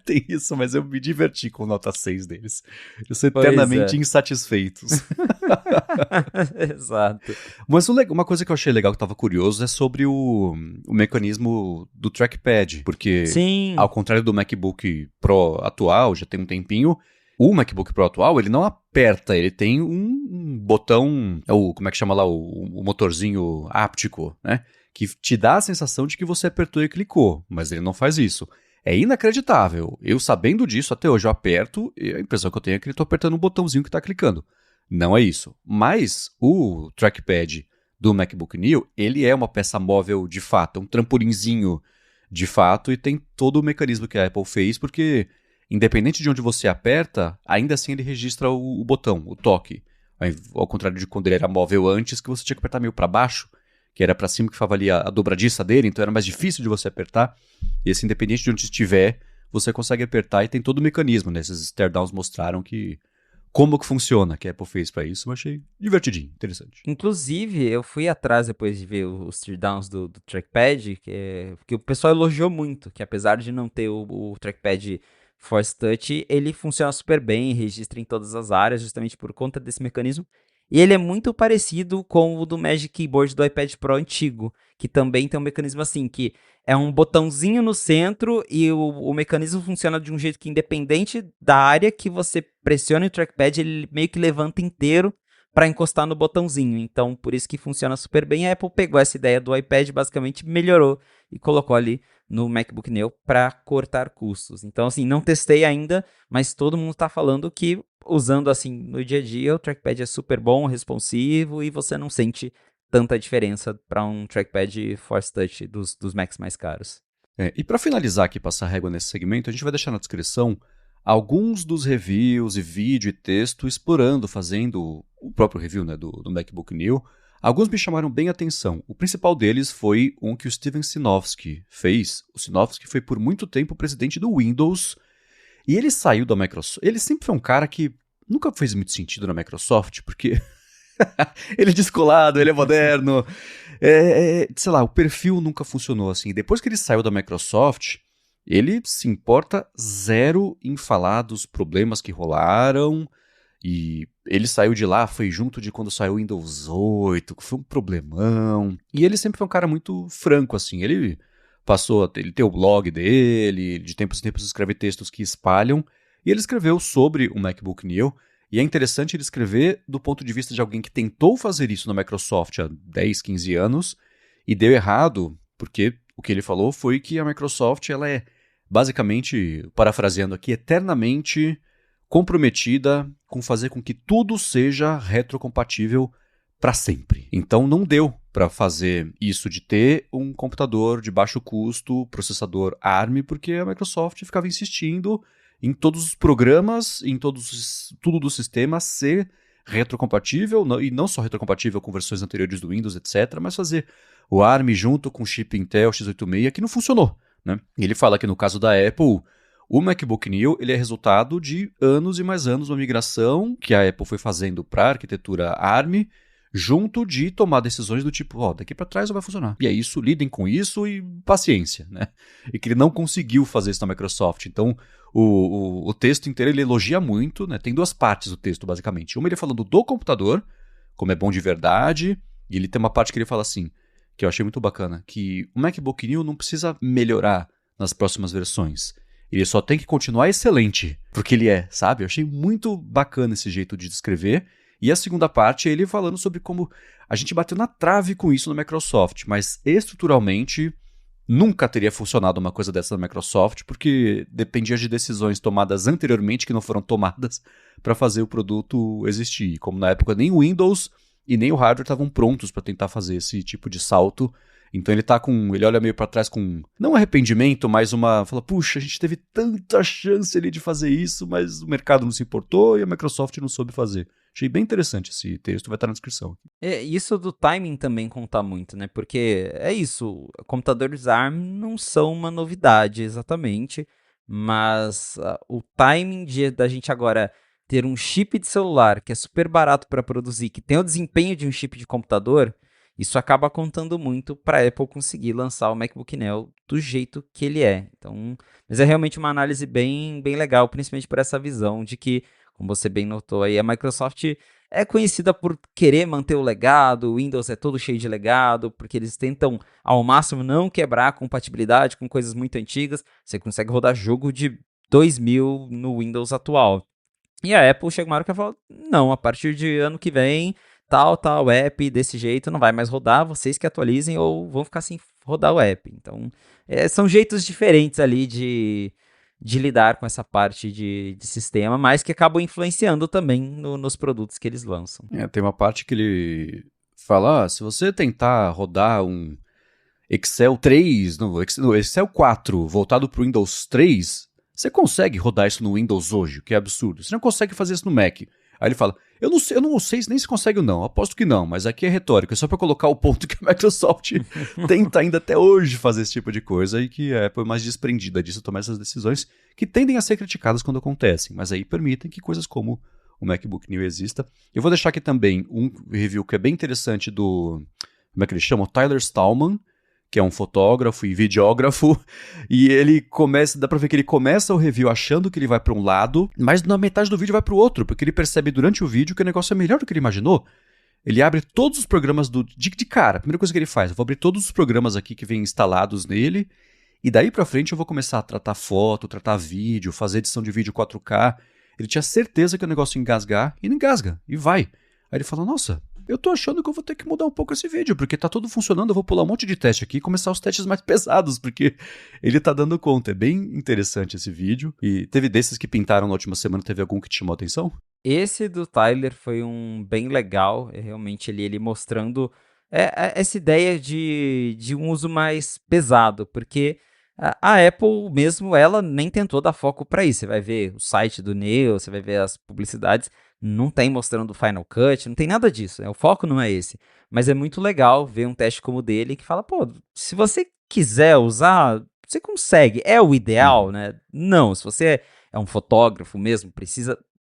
[SPEAKER 1] Tem isso, mas eu me diverti com nota 6 deles. Eles são
[SPEAKER 2] Pois
[SPEAKER 1] eternamente
[SPEAKER 2] é.
[SPEAKER 1] insatisfeitos.
[SPEAKER 2] Exato.
[SPEAKER 1] Mas uma coisa que eu achei legal, que eu tava curioso, é sobre o mecanismo do trackpad. Porque,
[SPEAKER 2] Sim.
[SPEAKER 1] ao contrário do MacBook Pro atual, já tem um tempinho, o MacBook Pro atual, ele não aperta, ele tem um botão, como é que chama lá, o motorzinho áptico, né? Que te dá a sensação de que você apertou e clicou, mas ele não faz isso. É inacreditável. Eu, sabendo disso, até hoje eu aperto e a impressão que eu tenho é que ele está apertando um botãozinho que está clicando. Não é isso. Mas o trackpad do MacBook Neo, ele é uma peça móvel de fato, um trampolinzinho de fato, e tem todo o mecanismo que a Apple fez, porque independente de onde você aperta, ainda assim ele registra o botão, o toque. Ao contrário de quando ele era móvel antes, que você tinha que apertar meio para baixo, que era para cima que ficava ali a dobradiça dele, então era mais difícil de você apertar. E esse, independente de onde estiver, você consegue apertar e tem todo o mecanismo, né? Esses teardowns mostraram como que funciona, que a Apple fez para isso. Eu achei divertidinho, interessante.
[SPEAKER 2] Inclusive, eu fui atrás depois de ver os teardowns do trackpad, que o pessoal elogiou muito, que apesar de não ter o trackpad Force Touch, ele funciona super bem, registra em todas as áreas, justamente por conta desse mecanismo. E ele é muito parecido com o do Magic Keyboard do iPad Pro antigo, que também tem um mecanismo assim, que é um botãozinho no centro e o mecanismo funciona de um jeito que, independente da área que você pressione o trackpad, ele meio que levanta inteiro para encostar no botãozinho. Então, por isso que funciona super bem. A Apple pegou essa ideia do iPad, basicamente melhorou e colocou ali no MacBook Neo para cortar custos. Então, assim, não testei ainda, mas todo mundo está falando que usando assim no dia a dia, o trackpad é super bom, responsivo e você não sente tanta diferença para um trackpad Force Touch dos Macs mais caros.
[SPEAKER 1] E para finalizar aqui, passar régua nesse segmento, a gente vai deixar na descrição alguns dos reviews e vídeo e texto explorando, fazendo o próprio review, né, do MacBook Neo. Alguns me chamaram bem a atenção. O principal deles foi um que o Steven Sinofsky fez. O Sinofsky foi por muito tempo presidente do Windows e ele saiu da Microsoft. Ele sempre foi um cara que nunca fez muito sentido na Microsoft, porque ele é descolado, ele é moderno. Sei lá, o perfil nunca funcionou assim. Depois que ele saiu da Microsoft, ele se importa zero em falar dos problemas que rolaram. E ele saiu de lá, foi junto de quando saiu o Windows 8, que foi um problemão. E ele sempre foi um cara muito franco, assim. Ele tem o blog dele, de tempos em tempos escreve textos que espalham. E ele escreveu sobre o MacBook Neo. E é interessante ele escrever do ponto de vista de alguém que tentou fazer isso na Microsoft há 10, 15 anos e deu errado, porque o que ele falou foi que a Microsoft ela é, basicamente, parafraseando aqui, eternamente comprometida com fazer com que tudo seja retrocompatível para sempre. Então não deu para fazer isso de ter um computador de baixo custo, processador ARM, porque a Microsoft ficava insistindo em todos os programas, tudo do sistema ser retrocompatível, e não só retrocompatível com versões anteriores do Windows, etc., mas fazer o ARM junto com o chip Intel x86, que não funcionou. Né? E ele fala que no caso da Apple, o MacBook Neo ele é resultado de anos e mais anos uma migração que a Apple foi fazendo para a arquitetura ARM, junto de tomar decisões do tipo, daqui para trás não vai funcionar. E é isso, lidem com isso e paciência, né? E que ele não conseguiu fazer isso na Microsoft. Então, o texto inteiro ele elogia muito, né? Tem duas partes do texto, basicamente. Uma ele falando do computador, como é bom de verdade, e ele tem uma parte que ele fala assim, que eu achei muito bacana, que o MacBook Neo não precisa melhorar nas próximas versões. Ele só tem que continuar excelente, porque ele é, sabe? Eu achei muito bacana esse jeito de descrever. E a segunda parte é ele falando sobre como a gente bateu na trave com isso na Microsoft, mas estruturalmente nunca teria funcionado uma coisa dessa na Microsoft, porque dependia de decisões tomadas anteriormente que não foram tomadas para fazer o produto existir. Como na época nem o Windows e nem o hardware estavam prontos para tentar fazer esse tipo de salto. Então ele olha meio para trás com, não arrependimento, mas fala, puxa, a gente teve tanta chance ali de fazer isso, mas o mercado não se importou e a Microsoft não soube fazer. Achei bem interessante esse texto, vai estar na descrição.
[SPEAKER 2] Isso do timing também conta muito, né? Porque é isso, computadores ARM não são uma novidade exatamente, mas o timing da gente agora ter um chip de celular que é super barato para produzir, que tem o desempenho de um chip de computador, Isso acaba contando muito para a Apple conseguir lançar o MacBook Neo do jeito que ele é. Então, mas é realmente uma análise bem, bem legal, principalmente por essa visão de que, como você bem notou aí, a Microsoft é conhecida por querer manter o legado, o Windows é todo cheio de legado, porque eles tentam ao máximo não quebrar a compatibilidade com coisas muito antigas. Você consegue rodar jogo de 2000 no Windows atual. E a Apple chega uma hora que ela fala, não, a partir de ano que vem, tal app desse jeito não vai mais rodar, vocês que atualizem ou vão ficar sem rodar o app. Então, são jeitos diferentes ali de lidar com essa parte de sistema, mas que acabam influenciando também nos produtos que eles lançam.
[SPEAKER 1] Tem uma parte que ele fala, se você tentar rodar um Excel 3, no Excel 4 voltado para o Windows 3, você consegue rodar isso no Windows hoje, o que é absurdo. Você não consegue fazer isso no Mac. Aí ele fala, eu não sei nem se consegue ou não, aposto que não, mas aqui é retórico, é só para colocar o ponto que a Microsoft tenta ainda até hoje fazer esse tipo de coisa e que a Apple é mais desprendida disso, tomar essas decisões que tendem a ser criticadas quando acontecem, mas aí permitem que coisas como o MacBook Neo exista. Eu vou deixar aqui também um review que é bem interessante do, como é que ele chama? O Tyler Stallman, que é um fotógrafo e videógrafo, e ele começa, dá pra ver que ele começa o review achando que ele vai pra um lado, mas na metade do vídeo vai pro outro, porque ele percebe durante o vídeo que o negócio é melhor do que ele imaginou. Ele abre todos os programas de cara, a primeira coisa que ele faz, eu vou abrir todos os programas aqui que vêm instalados nele, e daí pra frente eu vou começar a tratar foto, tratar vídeo, fazer edição de vídeo 4K. Ele tinha certeza que o negócio ia engasgar, e não engasga, e vai. Aí ele fala, nossa, eu tô achando que eu vou ter que mudar um pouco esse vídeo, porque tá tudo funcionando, eu vou pular um monte de teste aqui e começar os testes mais pesados, porque ele tá dando conta. É bem interessante esse vídeo. E teve desses que pintaram na última semana, teve algum que te chamou a atenção?
[SPEAKER 2] Esse do Tyler foi um bem legal, realmente ele mostrando essa ideia de um uso mais pesado, porque a Apple mesmo, ela nem tentou dar foco para isso. Você vai ver o site do Neo, você vai ver as publicidades, não tem mostrando o Final Cut, não tem nada disso, o foco não é esse. Mas é muito legal ver um teste como o dele que fala, pô, se você quiser usar, você consegue. É o ideal, né? Não, se você é um fotógrafo mesmo,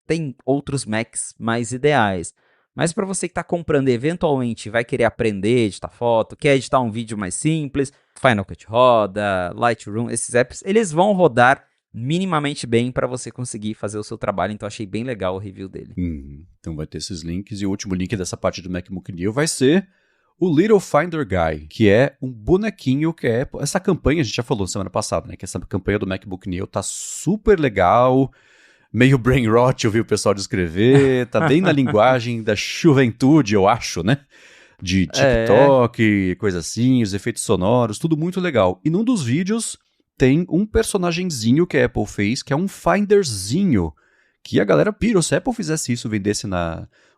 [SPEAKER 2] tem outros Macs mais ideais. Mas para você que está comprando eventualmente vai querer aprender a editar foto, quer editar um vídeo mais simples, Final Cut roda, Lightroom, esses apps, eles vão rodar minimamente bem para você conseguir fazer o seu trabalho. Então achei bem legal o review dele.
[SPEAKER 1] Então vai ter esses links, e o último link dessa parte do MacBook Neo vai ser o Little Finder Guy, que é um bonequinho que é... Essa campanha, a gente já falou semana passada, né? Que essa campanha do MacBook Neo tá super legal, meio brain rot, eu vi o pessoal descrever, tá bem na linguagem da juventude, eu acho, né? De TikTok, coisa assim, os efeitos sonoros, tudo muito legal. E num dos vídeos tem um personagenzinho que a Apple fez, que é um Finderzinho, que a galera pirou. Se a Apple fizesse isso, vendesse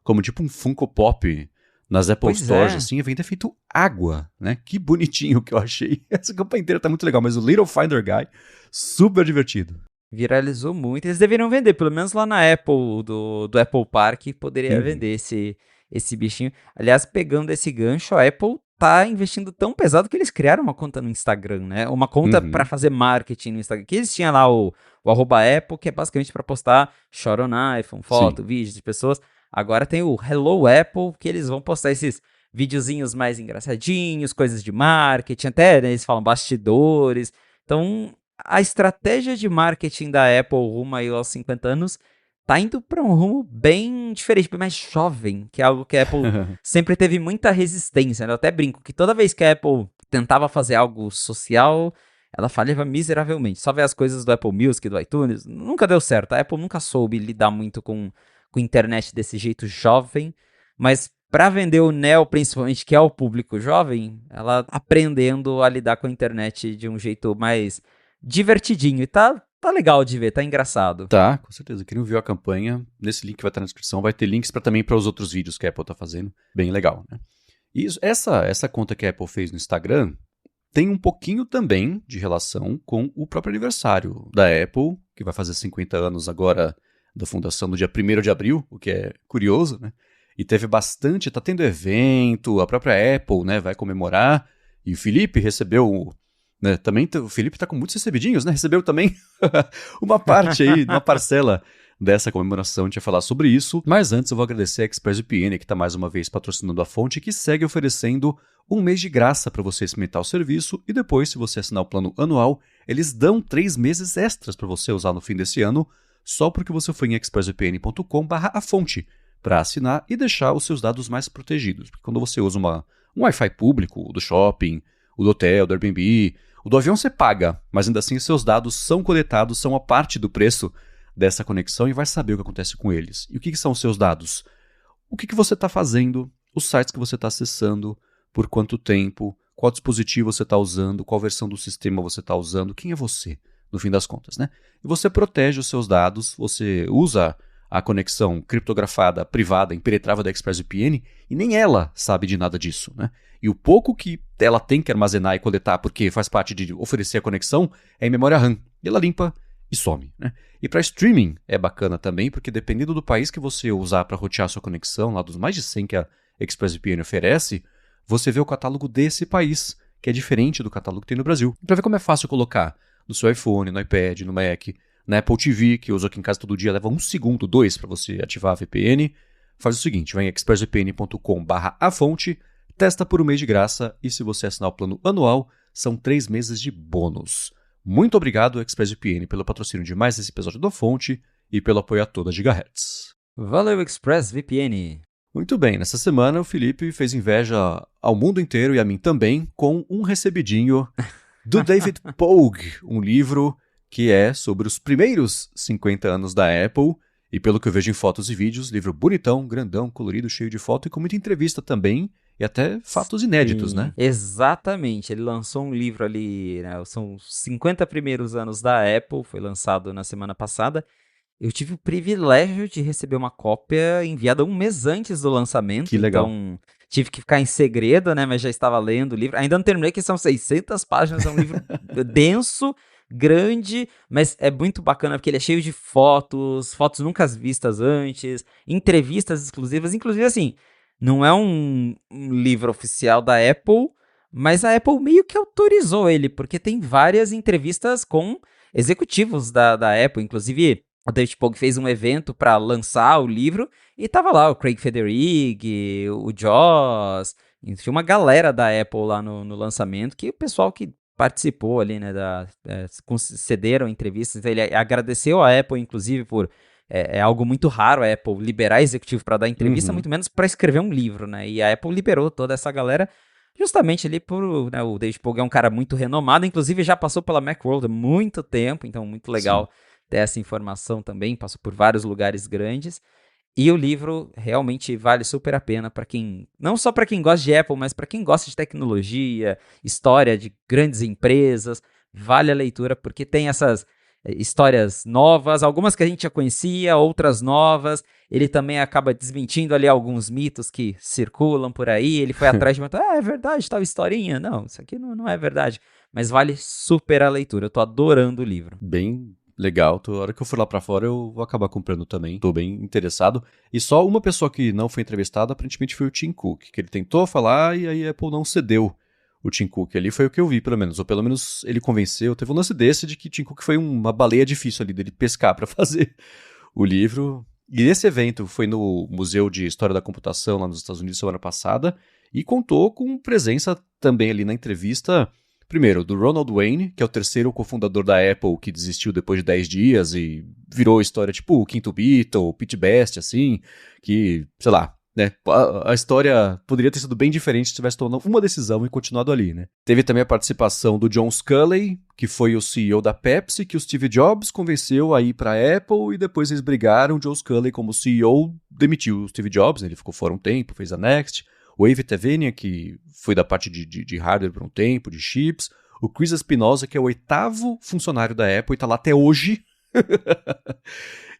[SPEAKER 1] como tipo um Funko Pop nas Apple Stores, assim, ia vender feito água, né? Que bonitinho que eu achei. Essa campanha inteira tá muito legal, mas o Little Finder Guy, super divertido.
[SPEAKER 2] Viralizou muito. Eles deveriam vender, pelo menos lá na Apple, do Apple Park, poderia vender esse bichinho. Aliás, pegando esse gancho, a Apple tá investindo tão pesado que eles criaram uma conta no Instagram, né? Uma conta para fazer marketing no Instagram. Que eles tinham lá o @Apple, que é basicamente para postar shot on iPhone, foto, vídeo de pessoas. Agora tem o Hello Apple, que eles vão postar esses videozinhos mais engraçadinhos, coisas de marketing, até né, eles falam bastidores. Então, a estratégia de marketing da Apple rumo aí aos 50 anos tá indo para um rumo bem diferente, bem mais jovem, que é algo que a Apple sempre teve muita resistência, né? Eu até brinco que toda vez que a Apple tentava fazer algo social, ela falhava miseravelmente. Só ver as coisas do Apple Music, do iTunes, nunca deu certo. A Apple nunca soube lidar muito com internet desse jeito jovem, mas para vender o Neo, principalmente, que é o público jovem, ela aprendendo a lidar com a internet de um jeito mais divertidinho. E tá legal de ver, tá engraçado.
[SPEAKER 1] Tá, com certeza. Quem não viu a campanha, nesse link que vai estar na descrição, vai ter links também para os outros vídeos que a Apple tá fazendo. Bem legal, né? E essa conta que a Apple fez no Instagram tem um pouquinho também de relação com o próprio aniversário da Apple, que vai fazer 50 anos agora da fundação no dia 1º de abril, o que é curioso, né? E teve bastante, tá tendo evento, a própria Apple, né, vai comemorar, e o Felipe recebeu... Né, também o Felipe tá com muitos recebidinhos, né? Recebeu também uma parte aí, uma parcela dessa comemoração, a gente vai falar sobre isso. Mas antes eu vou agradecer a ExpressVPN, que está mais uma vez patrocinando a fonte, que segue oferecendo um mês de graça para você experimentar o serviço e depois, se você assinar o plano anual, eles dão 3 meses extras para você usar no fim desse ano, só porque você foi em expressvpn.com/afonte para assinar e deixar os seus dados mais protegidos. Porque quando você usa um Wi-Fi público, o do shopping, o do hotel, do Airbnb, o do avião você paga, mas ainda assim os seus dados são coletados, são a parte do preço dessa conexão e vai saber o que acontece com eles. E o que são os seus dados? O que você está fazendo, os sites que você está acessando, por quanto tempo, qual dispositivo você está usando, qual versão do sistema você está usando, quem é você, no fim das contas, né? E você protege os seus dados, você usa a conexão criptografada, privada, impenetrável da ExpressVPN e nem ela sabe de nada disso, né? E o pouco que ela tem que armazenar e coletar, porque faz parte de oferecer a conexão, é em memória RAM. E ela limpa e some, né? E para streaming é bacana também, porque dependendo do país que você usar para rotear sua conexão, lá dos mais de 100 que a ExpressVPN oferece, você vê o catálogo desse país, que é diferente do catálogo que tem no Brasil. Para ver como é fácil colocar no seu iPhone, no iPad, no Mac, na Apple TV, que eu uso aqui em casa todo dia, leva 1 segundo, 2 para você ativar a VPN. Faz o seguinte, vai em expressvpn.com/afonte, testa por um mês de graça e se você assinar o plano anual, são 3 meses de bônus. Muito obrigado, ExpressVPN, pelo patrocínio de mais esse episódio da Fonte e pelo apoio a toda Gigahertz.
[SPEAKER 2] Valeu, ExpressVPN!
[SPEAKER 1] Muito bem, nessa semana o Felipe fez inveja ao mundo inteiro e a mim também com um recebidinho do David Pogue, um livro que é sobre os primeiros 50 anos da Apple e pelo que eu vejo em fotos e vídeos, livro bonitão, grandão, colorido, cheio de foto e com muita entrevista também e até fatos inéditos, né?
[SPEAKER 2] Exatamente, ele lançou um livro ali, né, são os 50 primeiros anos da Apple, foi lançado na semana passada. Eu tive o privilégio de receber uma cópia enviada um mês antes do lançamento.
[SPEAKER 1] Que legal.
[SPEAKER 2] Então, tive que ficar em segredo, né? Mas já estava lendo o livro. Ainda não terminei, que são 600 páginas. É um livro denso, grande, mas é muito bacana porque ele é cheio de fotos, fotos nunca vistas antes, entrevistas exclusivas. Inclusive, assim, não é um livro oficial da Apple, mas a Apple meio que autorizou ele, porque tem várias entrevistas com executivos da Apple, inclusive. O David Pogue fez um evento para lançar o livro e tava lá o Craig Federighi, o Joss, tinha uma galera da Apple lá no lançamento, que o pessoal que participou ali, né, concederam entrevistas. Ele agradeceu a Apple, inclusive, por... É algo muito raro a Apple liberar executivo para dar entrevista, muito menos para escrever um livro, né? E a Apple liberou toda essa galera justamente ali por... Né, o David Pogue é um cara muito renomado, inclusive já passou pela Macworld há muito tempo, então muito legal. Sim. Ter essa informação também, passou por vários lugares grandes, e o livro realmente vale super a pena para quem, não só para quem gosta de Apple, mas para quem gosta de tecnologia, história de grandes empresas, vale a leitura, porque tem essas histórias novas, algumas que a gente já conhecia, outras novas, ele também acaba desmentindo ali alguns mitos que circulam por aí, ele foi atrás de uma, é verdade, tal historinha, não, isso aqui não é verdade, mas vale super a leitura, eu tô adorando o livro.
[SPEAKER 1] Bem legal, a hora que eu for lá pra fora eu vou acabar comprando também, tô bem interessado. E só uma pessoa que não foi entrevistada aparentemente foi o Tim Cook, que ele tentou falar e aí a Apple não cedeu o Tim Cook ali, foi o que eu vi pelo menos, ou pelo menos ele convenceu, teve um lance desse de que Tim Cook foi uma baleia difícil ali dele pescar pra fazer o livro. E esse evento foi no Museu de História da Computação lá nos Estados Unidos semana passada e contou com presença também ali na entrevista. Primeiro, do Ronald Wayne, que é o terceiro cofundador da Apple, que desistiu depois de 10 dias e virou história tipo o Quinto Beatle, o Pete Best, assim, que, sei lá, né, a história poderia ter sido bem diferente se tivesse tomado uma decisão e continuado ali, né. Teve também a participação do John Sculley, que foi o CEO da Pepsi, que o Steve Jobs convenceu a ir para a Apple e depois eles brigaram, o John Sculley como CEO demitiu o Steve Jobs, ele ficou fora um tempo, fez a Next. O Avi Tevenian, que foi da parte de hardware por um tempo, de chips. O Chris Espinosa, que é o 8º funcionário da Apple e está lá até hoje.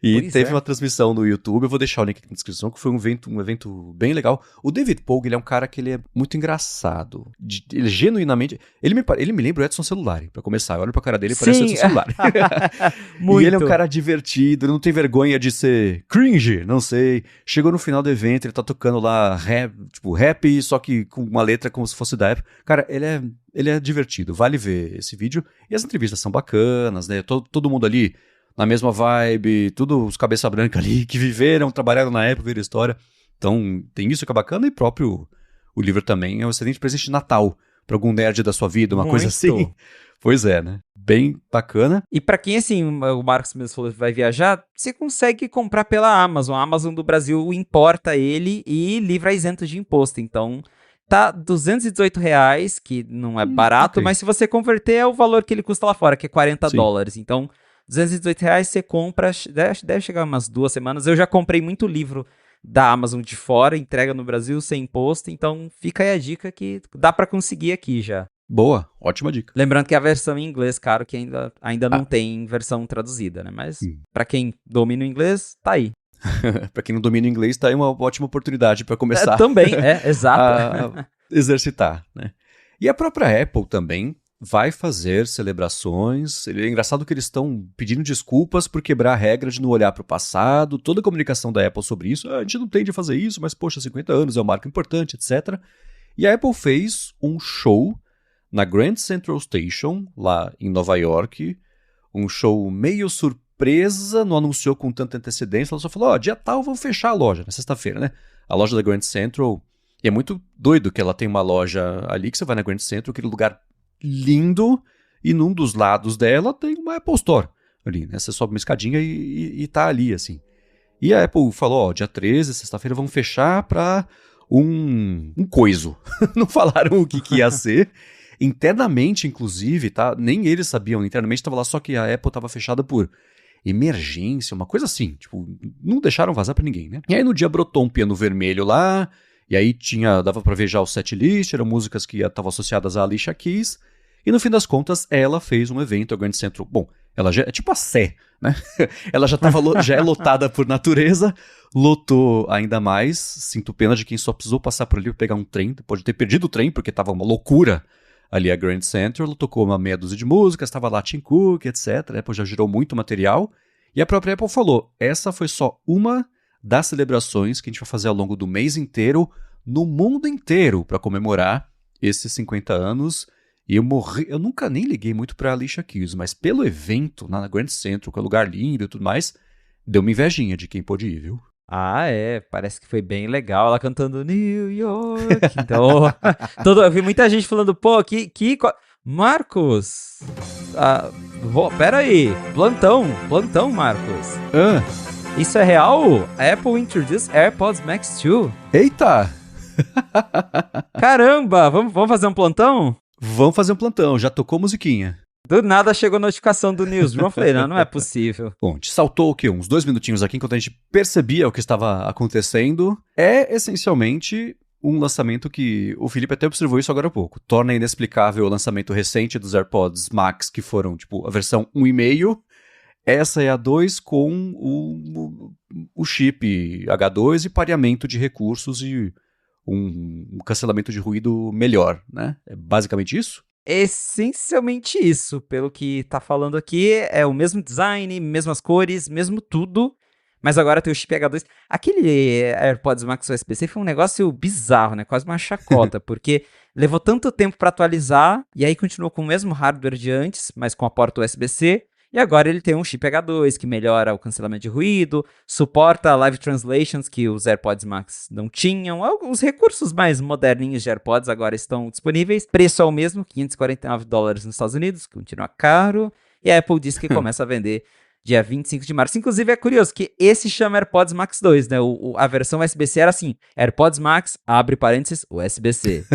[SPEAKER 1] E pois teve uma transmissão no YouTube, eu vou deixar o link aqui na descrição, que foi um evento bem legal. O David Pogue, ele é um cara que ele é muito engraçado. Ele genuinamente... Ele me lembra o Edson Celulari, pra começar. Eu olho pra cara dele e parece o Edson Celulari. E ele é um cara divertido, ele não tem vergonha de ser cringe, não sei. Chegou no final do evento, ele tá tocando lá rap, só que com uma letra como se fosse da Apple. Cara, ele é divertido, vale ver esse vídeo. E as entrevistas são bacanas, né? Todo mundo ali na mesma vibe, tudo os cabeça branca ali, que viveram, trabalharam na época, viram história. Então, tem isso que é bacana, e próprio o livro também é um excelente presente de Natal, pra algum nerd da sua vida, uma coisa assim. Pois é, né? Bem bacana.
[SPEAKER 2] E pra quem, assim, o Marcos mesmo falou que vai viajar, você consegue comprar pela Amazon. A Amazon do Brasil importa ele e livra isento de imposto. Então, tá R$ 218, que não é barato,
[SPEAKER 1] ok.
[SPEAKER 2] mas se você converter é o valor que ele custa lá fora, que é
[SPEAKER 1] Sim.
[SPEAKER 2] $40. Então, R$ 218 você compra, deve chegar umas 2 semanas. Eu já comprei muito livro da Amazon de fora, entrega no Brasil sem imposto. Então, fica aí a dica que dá pra conseguir aqui já.
[SPEAKER 1] Boa, ótima dica.
[SPEAKER 2] Lembrando que a versão em inglês, claro, que ainda não
[SPEAKER 1] Ah.
[SPEAKER 2] tem versão traduzida, né? Mas pra quem domina o inglês, tá aí.
[SPEAKER 1] Pra quem não domina o inglês, tá aí uma ótima oportunidade pra começar
[SPEAKER 2] Também, exato.
[SPEAKER 1] a exercitar, né? E a própria Apple também vai fazer celebrações. É engraçado que eles estão pedindo desculpas por quebrar a regra de não olhar para o passado. Toda a comunicação da Apple sobre isso, a gente não tem de fazer isso, mas poxa, 50 anos é uma marca importante, etc. E a Apple fez um show na Grand Central Station, lá em Nova York, um show meio surpresa, não anunciou com tanta antecedência, ela só falou, dia tal vão fechar a loja, na sexta-feira, né? A loja da Grand Central, e é muito doido que ela tem uma loja ali, que você vai na Grand Central, aquele lugar lindo, e num dos lados dela tem uma Apple Store ali, né? Você sobe uma escadinha e tá ali, assim. E a Apple falou, dia 13, sexta-feira, vão fechar pra um coiso. Não falaram o que ia ser. Internamente, inclusive, tá? Nem eles sabiam. Internamente estava lá só que a Apple estava fechada por emergência, uma coisa assim. Tipo, não deixaram vazar pra ninguém, né? E aí no dia brotou um piano vermelho lá, e aí dava pra ver já o setlist, eram músicas que estavam associadas a Alicia Keys, e no fim das contas ela fez um evento, a Grand Central. Bom, ela já é tipo a Sé, né? Ela já já é lotada por natureza, lotou ainda mais. Sinto pena de quem só precisou passar por ali pra pegar um trem, pode ter perdido o trem, porque tava uma loucura ali a Grand Central, tocou uma meia dúzia de músicas, estava lá Tim Cook, etc. A Apple já gerou muito material. E a própria Apple falou, essa foi só uma das celebrações que a gente vai fazer ao longo do mês inteiro, no mundo inteiro, para comemorar esses 50 anos. E eu nunca nem liguei muito pra Alicia Keys, mas pelo evento na Grand Central, que é um lugar lindo e tudo mais, deu uma invejinha de quem pôde ir, viu?
[SPEAKER 2] Parece que foi bem legal ela cantando New York. Então, eu vi muita gente falando, pô, Marcos, pera aí, plantão, Marcos. Isso é real? A Apple introduced AirPods Max 2?
[SPEAKER 1] Eita!
[SPEAKER 2] Caramba, vamos fazer um plantão?
[SPEAKER 1] Vamos fazer um plantão, já tocou musiquinha.
[SPEAKER 2] Do nada chegou a notificação do Newsroom, eu falei, não é possível.
[SPEAKER 1] Bom, te saltou o quê? Uns 2 minutinhos aqui, enquanto a gente percebia o que estava acontecendo. É, essencialmente, um lançamento que o Felipe até observou isso agora há pouco. Torna inexplicável o lançamento recente dos AirPods Max, que foram, tipo, a versão 1,5. Essa é a 2 com o chip H2 e pareamento de recursos e um cancelamento de ruído melhor, né? É basicamente isso?
[SPEAKER 2] Essencialmente isso, pelo que tá falando aqui, é o mesmo design, mesmas cores, mesmo tudo, mas agora tem o chip H2. Aquele AirPods Max USB-C foi um negócio bizarro, né? Quase uma chacota, porque levou tanto tempo para atualizar, e aí continuou com o mesmo hardware de antes, mas com a porta USB-C, e agora ele tem um chip H2 que melhora o cancelamento de ruído, suporta live translations que os AirPods Max não tinham. Os recursos mais moderninhos de AirPods agora estão disponíveis. Preço é o mesmo, $549 nos Estados Unidos, que continua caro. E a Apple disse que começa a vender dia 25 de março. Inclusive é curioso que esse chama AirPods Max 2, né? A versão USB-C era assim, AirPods Max, abre parênteses, USB-C.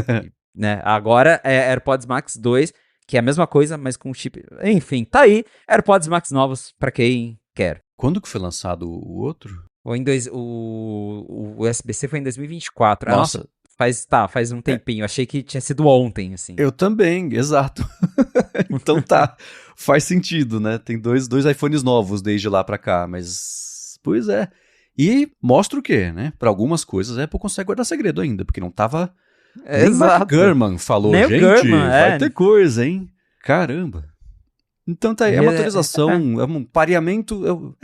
[SPEAKER 2] Né? Agora é AirPods Max 2, que é a mesma coisa, mas com chip... Enfim, tá aí. AirPods Max novos pra quem quer.
[SPEAKER 1] Quando que foi lançado o outro?
[SPEAKER 2] O USB-C foi em 2024.
[SPEAKER 1] Nossa.
[SPEAKER 2] Faz um tempinho. Achei que tinha sido ontem, assim.
[SPEAKER 1] Eu também, exato. Então tá, faz sentido, né? Tem dois iPhones novos desde lá pra cá, mas... Pois é. E mostra o quê, né? Pra algumas coisas a Apple consegue guardar segredo ainda, porque não tava... Nem Mark Gurman falou,
[SPEAKER 2] Nem
[SPEAKER 1] gente, vai ter coisa, hein? Caramba. Então tá aí, é uma atualização, é um pareamento,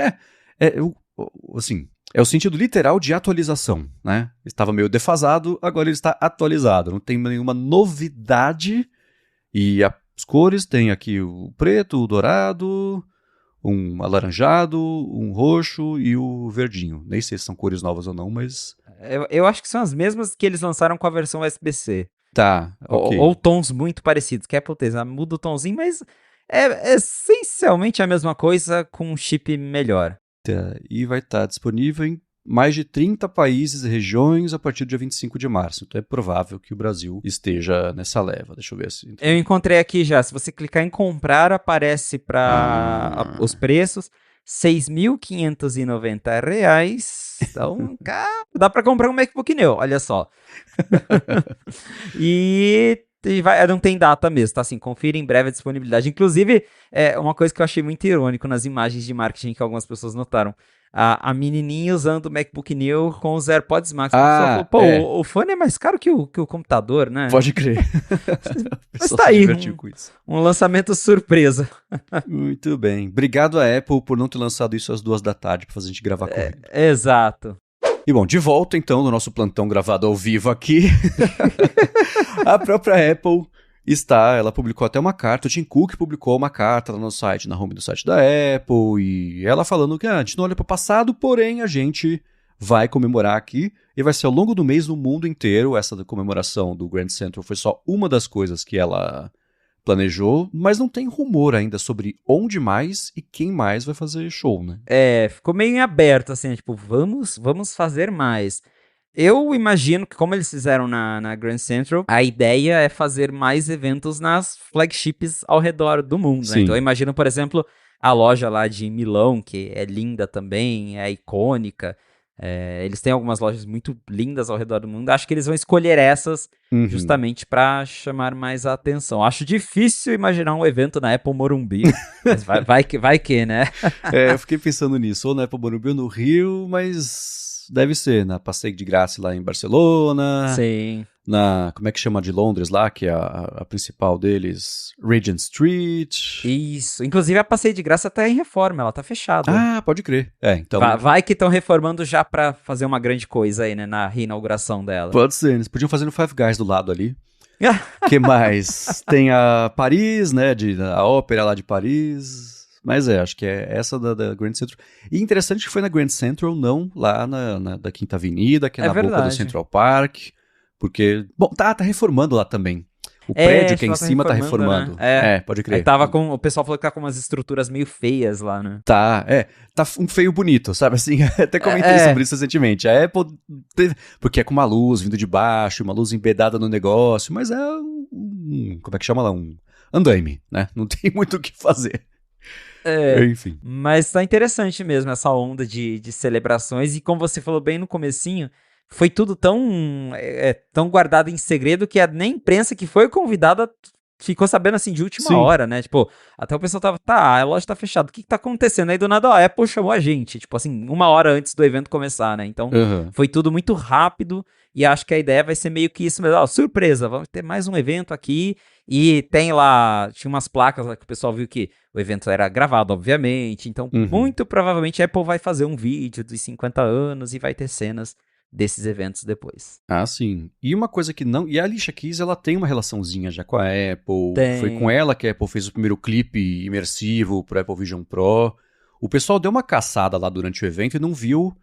[SPEAKER 1] assim, é o sentido literal de atualização, né? Estava meio defasado, agora ele está atualizado, não tem nenhuma novidade, e as cores tem aqui o preto, o dourado, Um alaranjado, um roxo e o verdinho. Nem sei se são cores novas ou não, mas...
[SPEAKER 2] Eu acho que são as mesmas que eles lançaram com a versão USB-C.
[SPEAKER 1] Tá, ok.
[SPEAKER 2] Ou tons muito parecidos, que a Apple tem, ela muda o tonzinho, mas é essencialmente a mesma coisa com um chip melhor.
[SPEAKER 1] Tá, e vai estar disponível em mais de 30 países e regiões a partir do dia 25 de março. Então é provável que o Brasil esteja nessa leva. Deixa eu ver assim.
[SPEAKER 2] Eu encontrei aqui já, se você clicar em comprar, aparece para os preços, R$6.590. Então, cara, dá para comprar um MacBook Neo, olha só. E não tem data mesmo, tá assim, confira em breve a disponibilidade. Inclusive, uma coisa que eu achei muito irônico nas imagens de marketing que algumas pessoas notaram. A menininha usando o MacBook Neo com os AirPods Max. A pessoa falou, o fone é mais caro que o computador, né?
[SPEAKER 1] Pode crer.
[SPEAKER 2] Mas tá aí, um lançamento surpresa.
[SPEAKER 1] Muito bem. Obrigado a Apple por não ter lançado isso às 2 da tarde pra fazer a gente gravar correndo.
[SPEAKER 2] Exato.
[SPEAKER 1] E bom, de volta então no nosso plantão gravado ao vivo aqui. A própria Apple ela publicou até uma carta, o Tim Cook publicou uma carta lá no site, na home do site da Apple, e ela falando que a gente não olha para o passado, porém a gente vai comemorar aqui, e vai ser ao longo do mês no mundo inteiro. Essa comemoração do Grand Central foi só uma das coisas que ela planejou, mas não tem rumor ainda sobre onde mais e quem mais vai fazer show, né?
[SPEAKER 2] Ficou meio em aberto, assim, tipo, vamos fazer mais. Eu imagino que, como eles fizeram na Grand Central, a ideia é fazer mais eventos nas flagships ao redor do mundo, né? Então eu imagino, por exemplo, a loja lá de Milão, que é linda também, é icônica. Eles têm algumas lojas muito lindas ao redor do mundo. Acho que eles vão escolher essas justamente para chamar mais a atenção. Acho difícil imaginar um evento na Apple Morumbi, mas vai que, né?
[SPEAKER 1] Eu fiquei pensando nisso, ou na Apple Morumbi ou no Rio, mas deve ser na Passeio de Graça lá em Barcelona.
[SPEAKER 2] Sim.
[SPEAKER 1] Como é que chama de Londres lá, que é a principal deles? Regent Street.
[SPEAKER 2] Isso. Inclusive a Passeio de Graça tá em reforma, ela tá fechada.
[SPEAKER 1] Ah, pode crer. Então...
[SPEAKER 2] Vai que estão reformando já pra fazer uma grande coisa aí, né, na reinauguração dela.
[SPEAKER 1] Pode ser, eles podiam fazer no Five Guys do lado ali. Que mais? Tem a Paris, né, a ópera lá de Paris... Mas acho que é essa da Grand Central. E interessante que foi na Grand Central, não lá da Quinta Avenida, que é na boca do Central Park. Porque, bom, tá reformando lá também. O prédio que é em cima tá reformando.
[SPEAKER 2] Né?
[SPEAKER 1] Pode crer.
[SPEAKER 2] O pessoal falou que tá com umas estruturas meio feias lá, né?
[SPEAKER 1] Tá um feio bonito, sabe assim? Até comentei sobre isso recentemente. A Apple porque é com uma luz vindo de baixo, uma luz embedada no negócio, mas é como é que chama lá? Um andaime, né? Não tem muito o que fazer. Enfim.
[SPEAKER 2] Mas tá interessante mesmo essa onda de celebrações, e como você falou bem no comecinho, foi tudo tão guardado em segredo que nem a imprensa que foi convidada ficou sabendo assim de última hora, né? Tipo, até o pessoal tava, a loja tá fechada, o que tá acontecendo? Aí do nada a Apple chamou a gente, tipo assim, 1 hora antes do evento começar, né? Então foi tudo muito rápido, e acho que a ideia vai ser meio que isso mesmo, surpresa, vamos ter mais um evento aqui. E tinha umas placas lá que o pessoal viu que o evento era gravado, obviamente. Então, muito provavelmente a Apple vai fazer um vídeo dos 50 anos e vai ter cenas desses eventos depois.
[SPEAKER 1] Ah, sim. E uma coisa que não... E a Alicia Keys, ela tem uma relaçãozinha já com a Apple.
[SPEAKER 2] Tem.
[SPEAKER 1] Foi com ela que a Apple fez o primeiro clipe imersivo pro Apple Vision Pro. O pessoal deu uma caçada lá durante o evento e não viu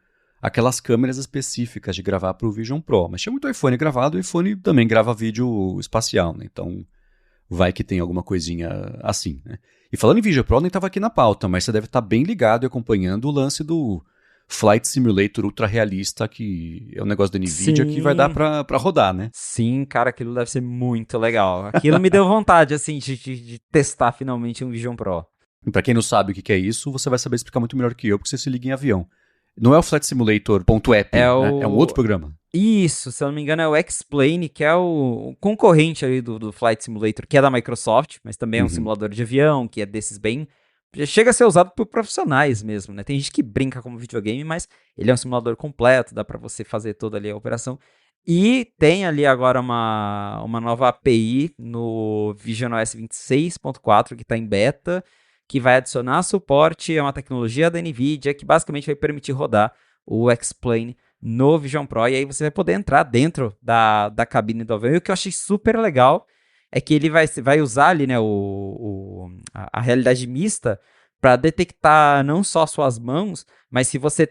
[SPEAKER 1] aquelas câmeras específicas de gravar pro Vision Pro. Mas tinha muito iPhone gravado, o iPhone também grava vídeo espacial, né? Então... vai que tem alguma coisinha assim, né? E falando em Vision Pro, nem estava aqui na pauta, mas você deve estar bem ligado e acompanhando o lance do Flight Simulator ultra realista, que é um negócio da NVIDIA que vai dar pra rodar, né?
[SPEAKER 2] Sim, cara, aquilo deve ser muito legal. Aquilo me deu vontade, assim, de testar finalmente um Vision Pro.
[SPEAKER 1] E pra quem não sabe o que é isso, você vai saber explicar muito melhor que eu, porque você se liga em avião. Não é o Flight Simulator.app, né? É um outro programa.
[SPEAKER 2] Isso, se eu não me engano é o X-Plane, que é o concorrente ali do Flight Simulator, que é da Microsoft, mas também é um simulador de avião, que é desses bem... chega a ser usado por profissionais mesmo, né? Tem gente que brinca como videogame, mas ele é um simulador completo, dá pra você fazer toda ali a operação. E tem ali agora uma nova API no visionOS 26.4, que tá em beta, que vai adicionar suporte a uma tecnologia da NVIDIA, que basicamente vai permitir rodar o X-Plane no Vision Pro, e aí você vai poder entrar dentro da cabine do avião. E o que eu achei super legal é que ele vai usar ali, né, a realidade mista para detectar não só suas mãos, mas se você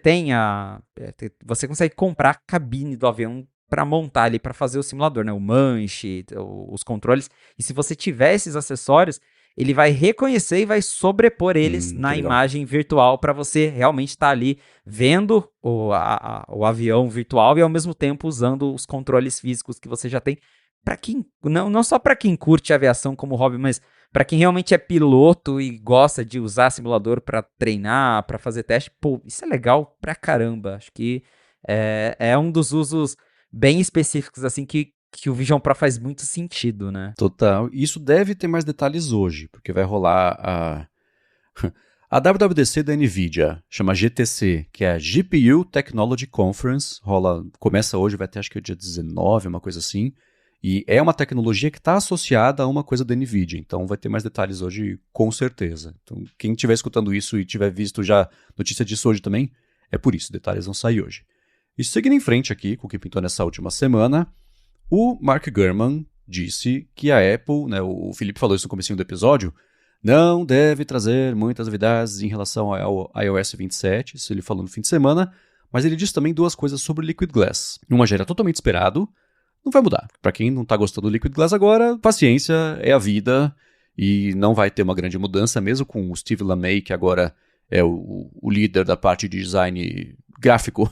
[SPEAKER 2] você consegue comprar a cabine do avião para montar ali, para fazer o simulador, né? O manche, os controles. E se você tiver esses acessórios, ele vai reconhecer e vai sobrepor eles
[SPEAKER 1] Que
[SPEAKER 2] na
[SPEAKER 1] legal.
[SPEAKER 2] imagem virtual para você realmente estar ali vendo o avião virtual e ao mesmo tempo usando os controles físicos que você já tem. Para quem não só para quem curte aviação como hobby, mas para quem realmente é piloto e gosta de usar simulador para treinar, para fazer teste, pô, isso é legal pra caramba. Acho que é um dos usos bem específicos assim que o Vision Pro faz muito sentido, né?
[SPEAKER 1] Total. Isso deve ter mais detalhes hoje, porque vai rolar a WWDC da NVIDIA, chama GTC, que é a GPU Technology Conference, começa hoje, vai até acho que o dia 19, uma coisa assim, e é uma tecnologia que está associada a uma coisa da NVIDIA, então vai ter mais detalhes hoje, com certeza. Então, quem estiver escutando isso e tiver visto já notícia disso hoje também, é por isso, detalhes vão sair hoje. E seguindo em frente aqui, com o que pintou nessa última semana, o Mark Gurman disse que a Apple, né, o Felipe falou isso no comecinho do episódio, não deve trazer muitas novidades em relação ao iOS 27, isso ele falou no fim de semana, mas ele disse também duas coisas sobre o Liquid Glass. Uma já era totalmente esperado, não vai mudar. Para quem não está gostando do Liquid Glass agora, paciência, é a vida, e não vai ter uma grande mudança, mesmo com o Steve LeMay, que agora é o líder da parte de design gráfico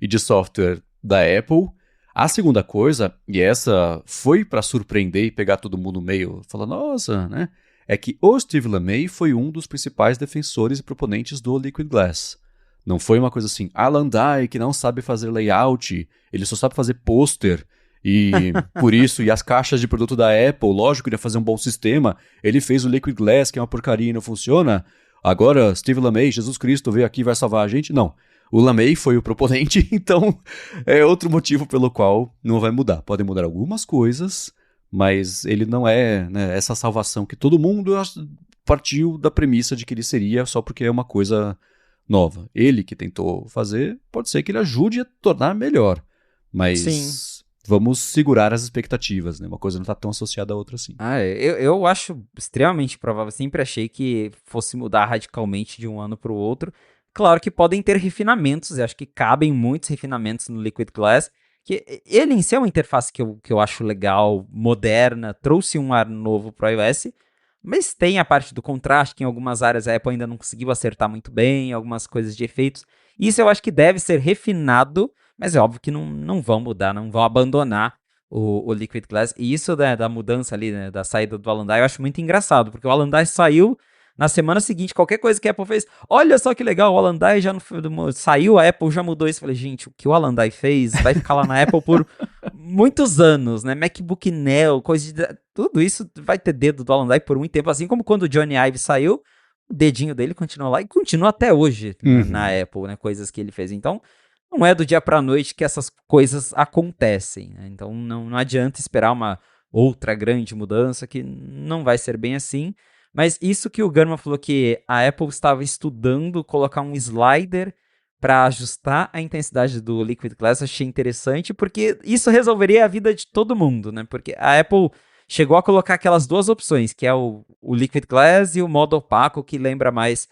[SPEAKER 1] e de software da Apple. A segunda coisa, e essa foi para surpreender e pegar todo mundo meio falando, nossa, né? É que o Steve LeMay foi um dos principais defensores e proponentes do Liquid Glass. Não foi uma coisa assim, Alan Dye, que não sabe fazer layout, ele só sabe fazer pôster, e por isso, e as caixas de produto da Apple, lógico que ele ia fazer um bom sistema, ele fez o Liquid Glass, que é uma porcaria e não funciona, agora Steve LeMay, Jesus Cristo, veio aqui e vai salvar a gente? Não. O LeMay foi o proponente, então é outro motivo pelo qual não vai mudar. Podem mudar algumas coisas, mas ele não é, né, essa salvação que todo mundo partiu da premissa de que ele seria só porque é uma coisa nova. Ele que tentou fazer, pode ser que ele ajude a tornar melhor,
[SPEAKER 2] Sim.
[SPEAKER 1] mas vamos segurar as expectativas, né? Uma coisa não está tão associada à outra assim.
[SPEAKER 2] Eu acho extremamente provável. Sempre achei que fosse mudar radicalmente de um ano para o outro. Claro que podem ter refinamentos, eu acho que cabem muitos refinamentos no Liquid Glass. Que ele em si é uma interface que eu acho legal, moderna, trouxe um ar novo para o iOS, mas tem a parte do contraste, que em algumas áreas a Apple ainda não conseguiu acertar muito bem, algumas coisas de efeitos. Isso eu acho que deve ser refinado, mas é óbvio que não vão mudar, não vão abandonar o Liquid Glass. E isso da mudança ali, né, da saída do Alan Dye, eu acho muito engraçado, porque o Alan Dye saiu na semana seguinte, qualquer coisa que a Apple fez, olha só que legal, o Alan Dye já saiu, a Apple já mudou isso. Eu falei, gente, o que o Alan Dye fez vai ficar lá na Apple por muitos anos, né? MacBook Neo, tudo isso vai ter dedo do Alan Dye por muito tempo, assim como quando o Johnny Ive saiu, o dedinho dele continua lá e continua até hoje na Apple, né? Coisas que ele fez. Então, não é do dia pra noite que essas coisas acontecem, né? Então, não adianta esperar uma outra grande mudança, que não vai ser bem assim. Mas isso que o Gurman falou, que a Apple estava estudando colocar um slider para ajustar a intensidade do Liquid Glass, achei interessante, porque isso resolveria a vida de todo mundo, né? Porque a Apple chegou a colocar aquelas duas opções, que é o Liquid Glass e o modo opaco, que lembra mais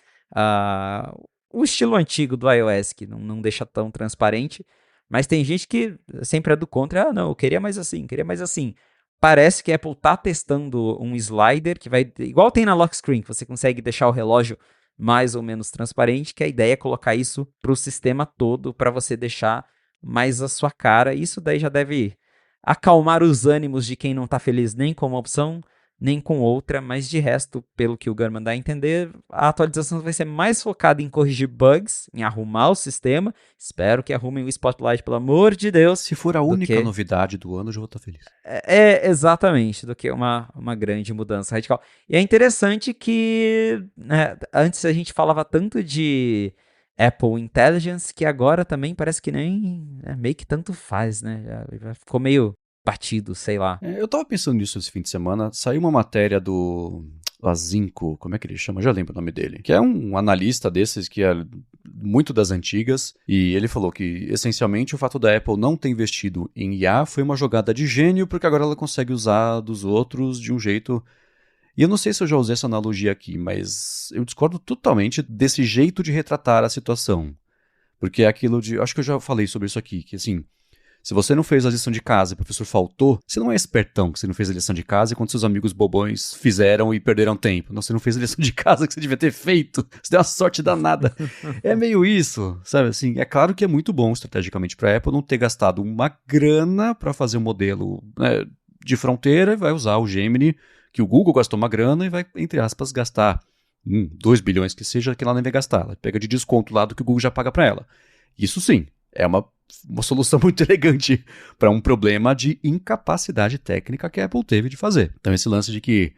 [SPEAKER 2] o estilo antigo do iOS, que não deixa tão transparente. Mas tem gente que sempre é do contra, não, eu queria mais assim, queria mais assim. Parece que a Apple tá testando um slider que vai, igual tem na lock screen, que você consegue deixar o relógio mais ou menos transparente, que a ideia é colocar isso para o sistema todo, para você deixar mais a sua cara. Isso daí já deve acalmar os ânimos de quem não tá feliz nem com uma opção, nem com outra, mas de resto, pelo que o Gurman dá a entender, a atualização vai ser mais focada em corrigir bugs, em arrumar o sistema. Espero que arrumem o Spotlight, pelo amor de Deus.
[SPEAKER 1] Se for a única novidade do ano, eu já vou estar feliz.
[SPEAKER 2] Exatamente, do que uma grande mudança radical. E é interessante que, né, antes a gente falava tanto de Apple Intelligence, que agora também parece que nem meio que tanto faz, né? Já ficou meio batido, sei lá.
[SPEAKER 1] Eu tava pensando nisso esse fim de semana. Saiu uma matéria do Azinco, como é que ele chama? Já lembro o nome dele. Que é um analista desses que é muito das antigas. E ele falou que, essencialmente, o fato da Apple não ter investido em IA foi uma jogada de gênio, porque agora ela consegue usar dos outros de um jeito. E eu não sei se eu já usei essa analogia aqui, mas eu discordo totalmente desse jeito de retratar a situação. Porque é aquilo de... Acho que eu já falei sobre isso aqui, que assim... Se você não fez a lição de casa e o professor faltou, você não é espertão que você não fez a lição de casa e quando seus amigos bobões fizeram e perderam tempo. Não, você não fez a lição de casa que você devia ter feito. Você deu uma sorte danada. É meio isso, sabe? Assim, é claro que é muito bom estrategicamente para a Apple não ter gastado uma grana para fazer um modelo, né, de fronteira e vai usar o Gemini, que o Google gastou uma grana e vai, entre aspas, gastar 2 bilhões que seja, que ela nem vai gastar. Ela pega de desconto lá do que o Google já paga para ela. Isso sim, é uma solução muito elegante para um problema de incapacidade técnica que a Apple teve de fazer. Então esse lance de que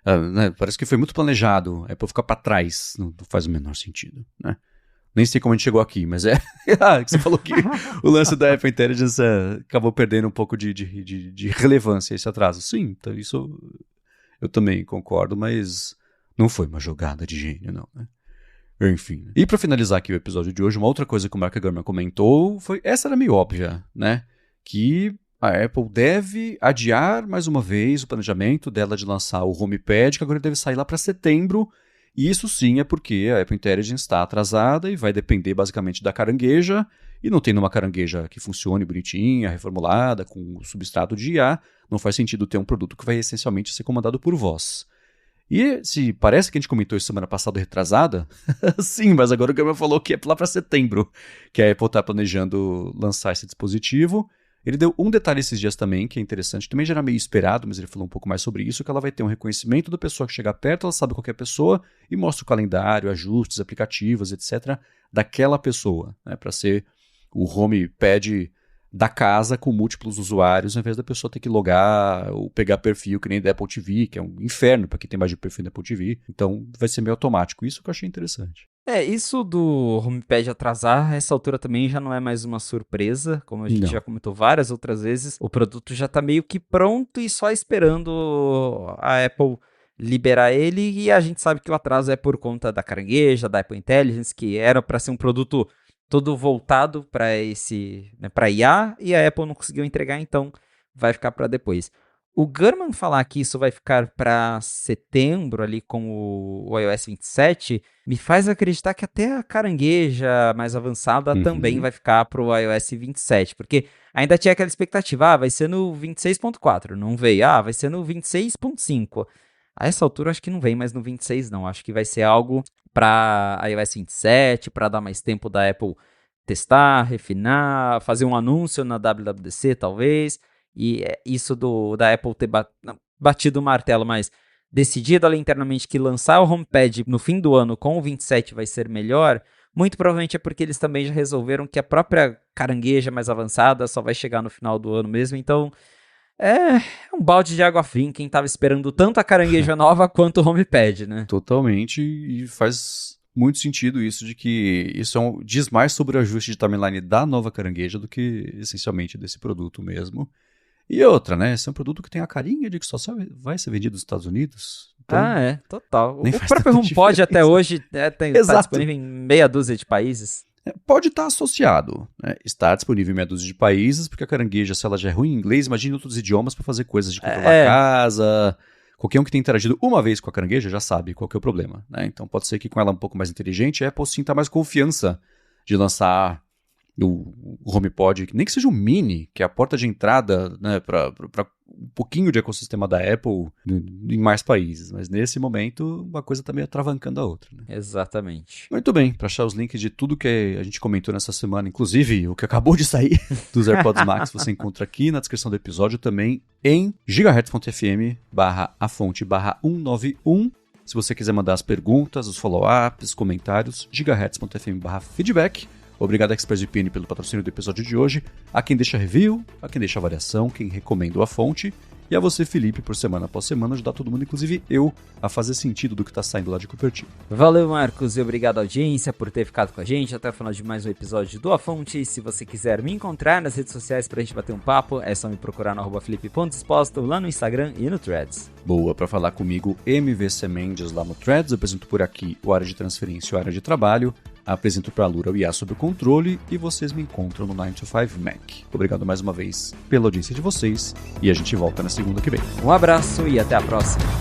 [SPEAKER 1] né, parece que foi muito planejado, a Apple ficar para trás, não faz o menor sentido, né? Nem sei como a gente chegou aqui, mas é que você falou que o lance da Apple Intelligence acabou perdendo um pouco de relevância, esse atraso. Sim, então isso eu também concordo, mas não foi uma jogada de gênio, não, né? Enfim. E pra finalizar aqui o episódio de hoje, uma outra coisa que o Mark Gurman comentou foi, essa era meio óbvia, né? Que a Apple deve adiar mais uma vez o planejamento dela de lançar o HomePad, que agora deve sair lá para setembro. E isso sim é porque a Apple Intelligence está atrasada e vai depender basicamente da carangueja. E não tendo uma carangueja que funcione bonitinha, reformulada, com o substrato de IA, não faz sentido ter um produto que vai essencialmente ser comandado por voz. E se parece que a gente comentou isso semana passada retrasada, sim, mas agora o Gurman falou que é lá para setembro que a Apple está planejando lançar esse dispositivo. Ele deu um detalhe esses dias também, que é interessante, também já era meio esperado, mas ele falou um pouco mais sobre isso, que ela vai ter um reconhecimento da pessoa que chegar perto, ela sabe qual que é a pessoa, e mostra o calendário, ajustes, aplicativos, etc., daquela pessoa, né, para ser o HomePad da casa com múltiplos usuários, ao invés da pessoa ter que logar ou pegar perfil que nem da Apple TV, que é um inferno para quem tem mais de perfil da Apple TV. Então vai ser meio automático. Isso que eu achei interessante.
[SPEAKER 2] Isso do HomePad atrasar, essa altura também já não é mais uma surpresa, como a gente já comentou várias outras vezes. O produto já está meio que pronto e só esperando a Apple liberar ele, e a gente sabe que o atraso é por conta da carangueja, da Apple Intelligence, que era para ser um produto todo voltado para esse, né, para IA, e a Apple não conseguiu entregar, então vai ficar para depois. O Gurman falar que isso vai ficar para setembro ali com o iOS 27 me faz acreditar que até a carangueja mais avançada também vai ficar para o iOS 27, porque ainda tinha aquela expectativa, vai ser no 26.4, não veio, vai ser no 26.5. A essa altura acho que não vem mais no 26 não, acho que vai ser algo para iOS 27, para dar mais tempo da Apple testar, refinar, fazer um anúncio na WWDC talvez, e isso da Apple ter batido o martelo, mas decidido ali internamente que lançar o HomePad no fim do ano com o 27 vai ser melhor, muito provavelmente é porque eles também já resolveram que a própria carangueja mais avançada só vai chegar no final do ano mesmo, então é um balde de água fria, quem estava esperando tanto a carangueja nova quanto o HomePad, né?
[SPEAKER 1] Totalmente, e faz muito sentido isso, de que isso diz mais sobre o ajuste de timeline da nova carangueja do que essencialmente desse produto mesmo. E outra, né?Esse é um produto que tem a carinha de que só vai ser vendido nos Estados Unidos. Então,
[SPEAKER 2] total. O próprio HomePod até hoje está disponível em meia dúzia de países.
[SPEAKER 1] Pode estar associado, né? Está disponível em meia dúzia de países, porque a carangueja, se ela já é ruim em inglês, imagine outros idiomas para fazer coisas de controlar a casa. Qualquer um que tenha interagido uma vez com a carangueja já sabe qual que é o problema, né? Então pode ser que com ela um pouco mais inteligente, a Apple sinta mais confiança de lançar o HomePod, nem que seja um mini, que é a porta de entrada, né, para um pouquinho de ecossistema da Apple em mais países. Mas nesse momento, uma coisa está meio atravancando a outra, né?
[SPEAKER 2] Exatamente.
[SPEAKER 1] Muito bem, para achar os links de tudo que a gente comentou nessa semana, inclusive o que acabou de sair dos AirPods Max, você encontra aqui na descrição do episódio também em gigahertz.fm/afonte/191. Se você quiser mandar as perguntas, os follow-ups, comentários, gigahertz.fm/feedback. Obrigado a ExpressVPN pelo patrocínio do episódio de hoje, a quem deixa review, a quem deixa avaliação, quem recomenda a fonte, e a você, Felipe, por semana após semana, ajudar todo mundo, inclusive eu, a fazer sentido do que está saindo lá de Cupertino.
[SPEAKER 2] Valeu, Marcos, e obrigado à audiência por ter ficado com a gente até o final de mais um episódio do A Fonte. Se você quiser me encontrar nas redes sociais pra gente bater um papo, é só me procurar no @felipe.exposto, lá no Instagram e no Threads.
[SPEAKER 1] Boa, para falar comigo, MVC Mendes lá no Threads, eu apresento por aqui o Área de Transferência e o Área de Trabalho, apresento para a Lura o IA sob o controle e vocês me encontram no 9 to 5 Mac. Obrigado mais uma vez pela audiência de vocês e a gente volta na segunda que vem.
[SPEAKER 2] Um abraço e até a próxima.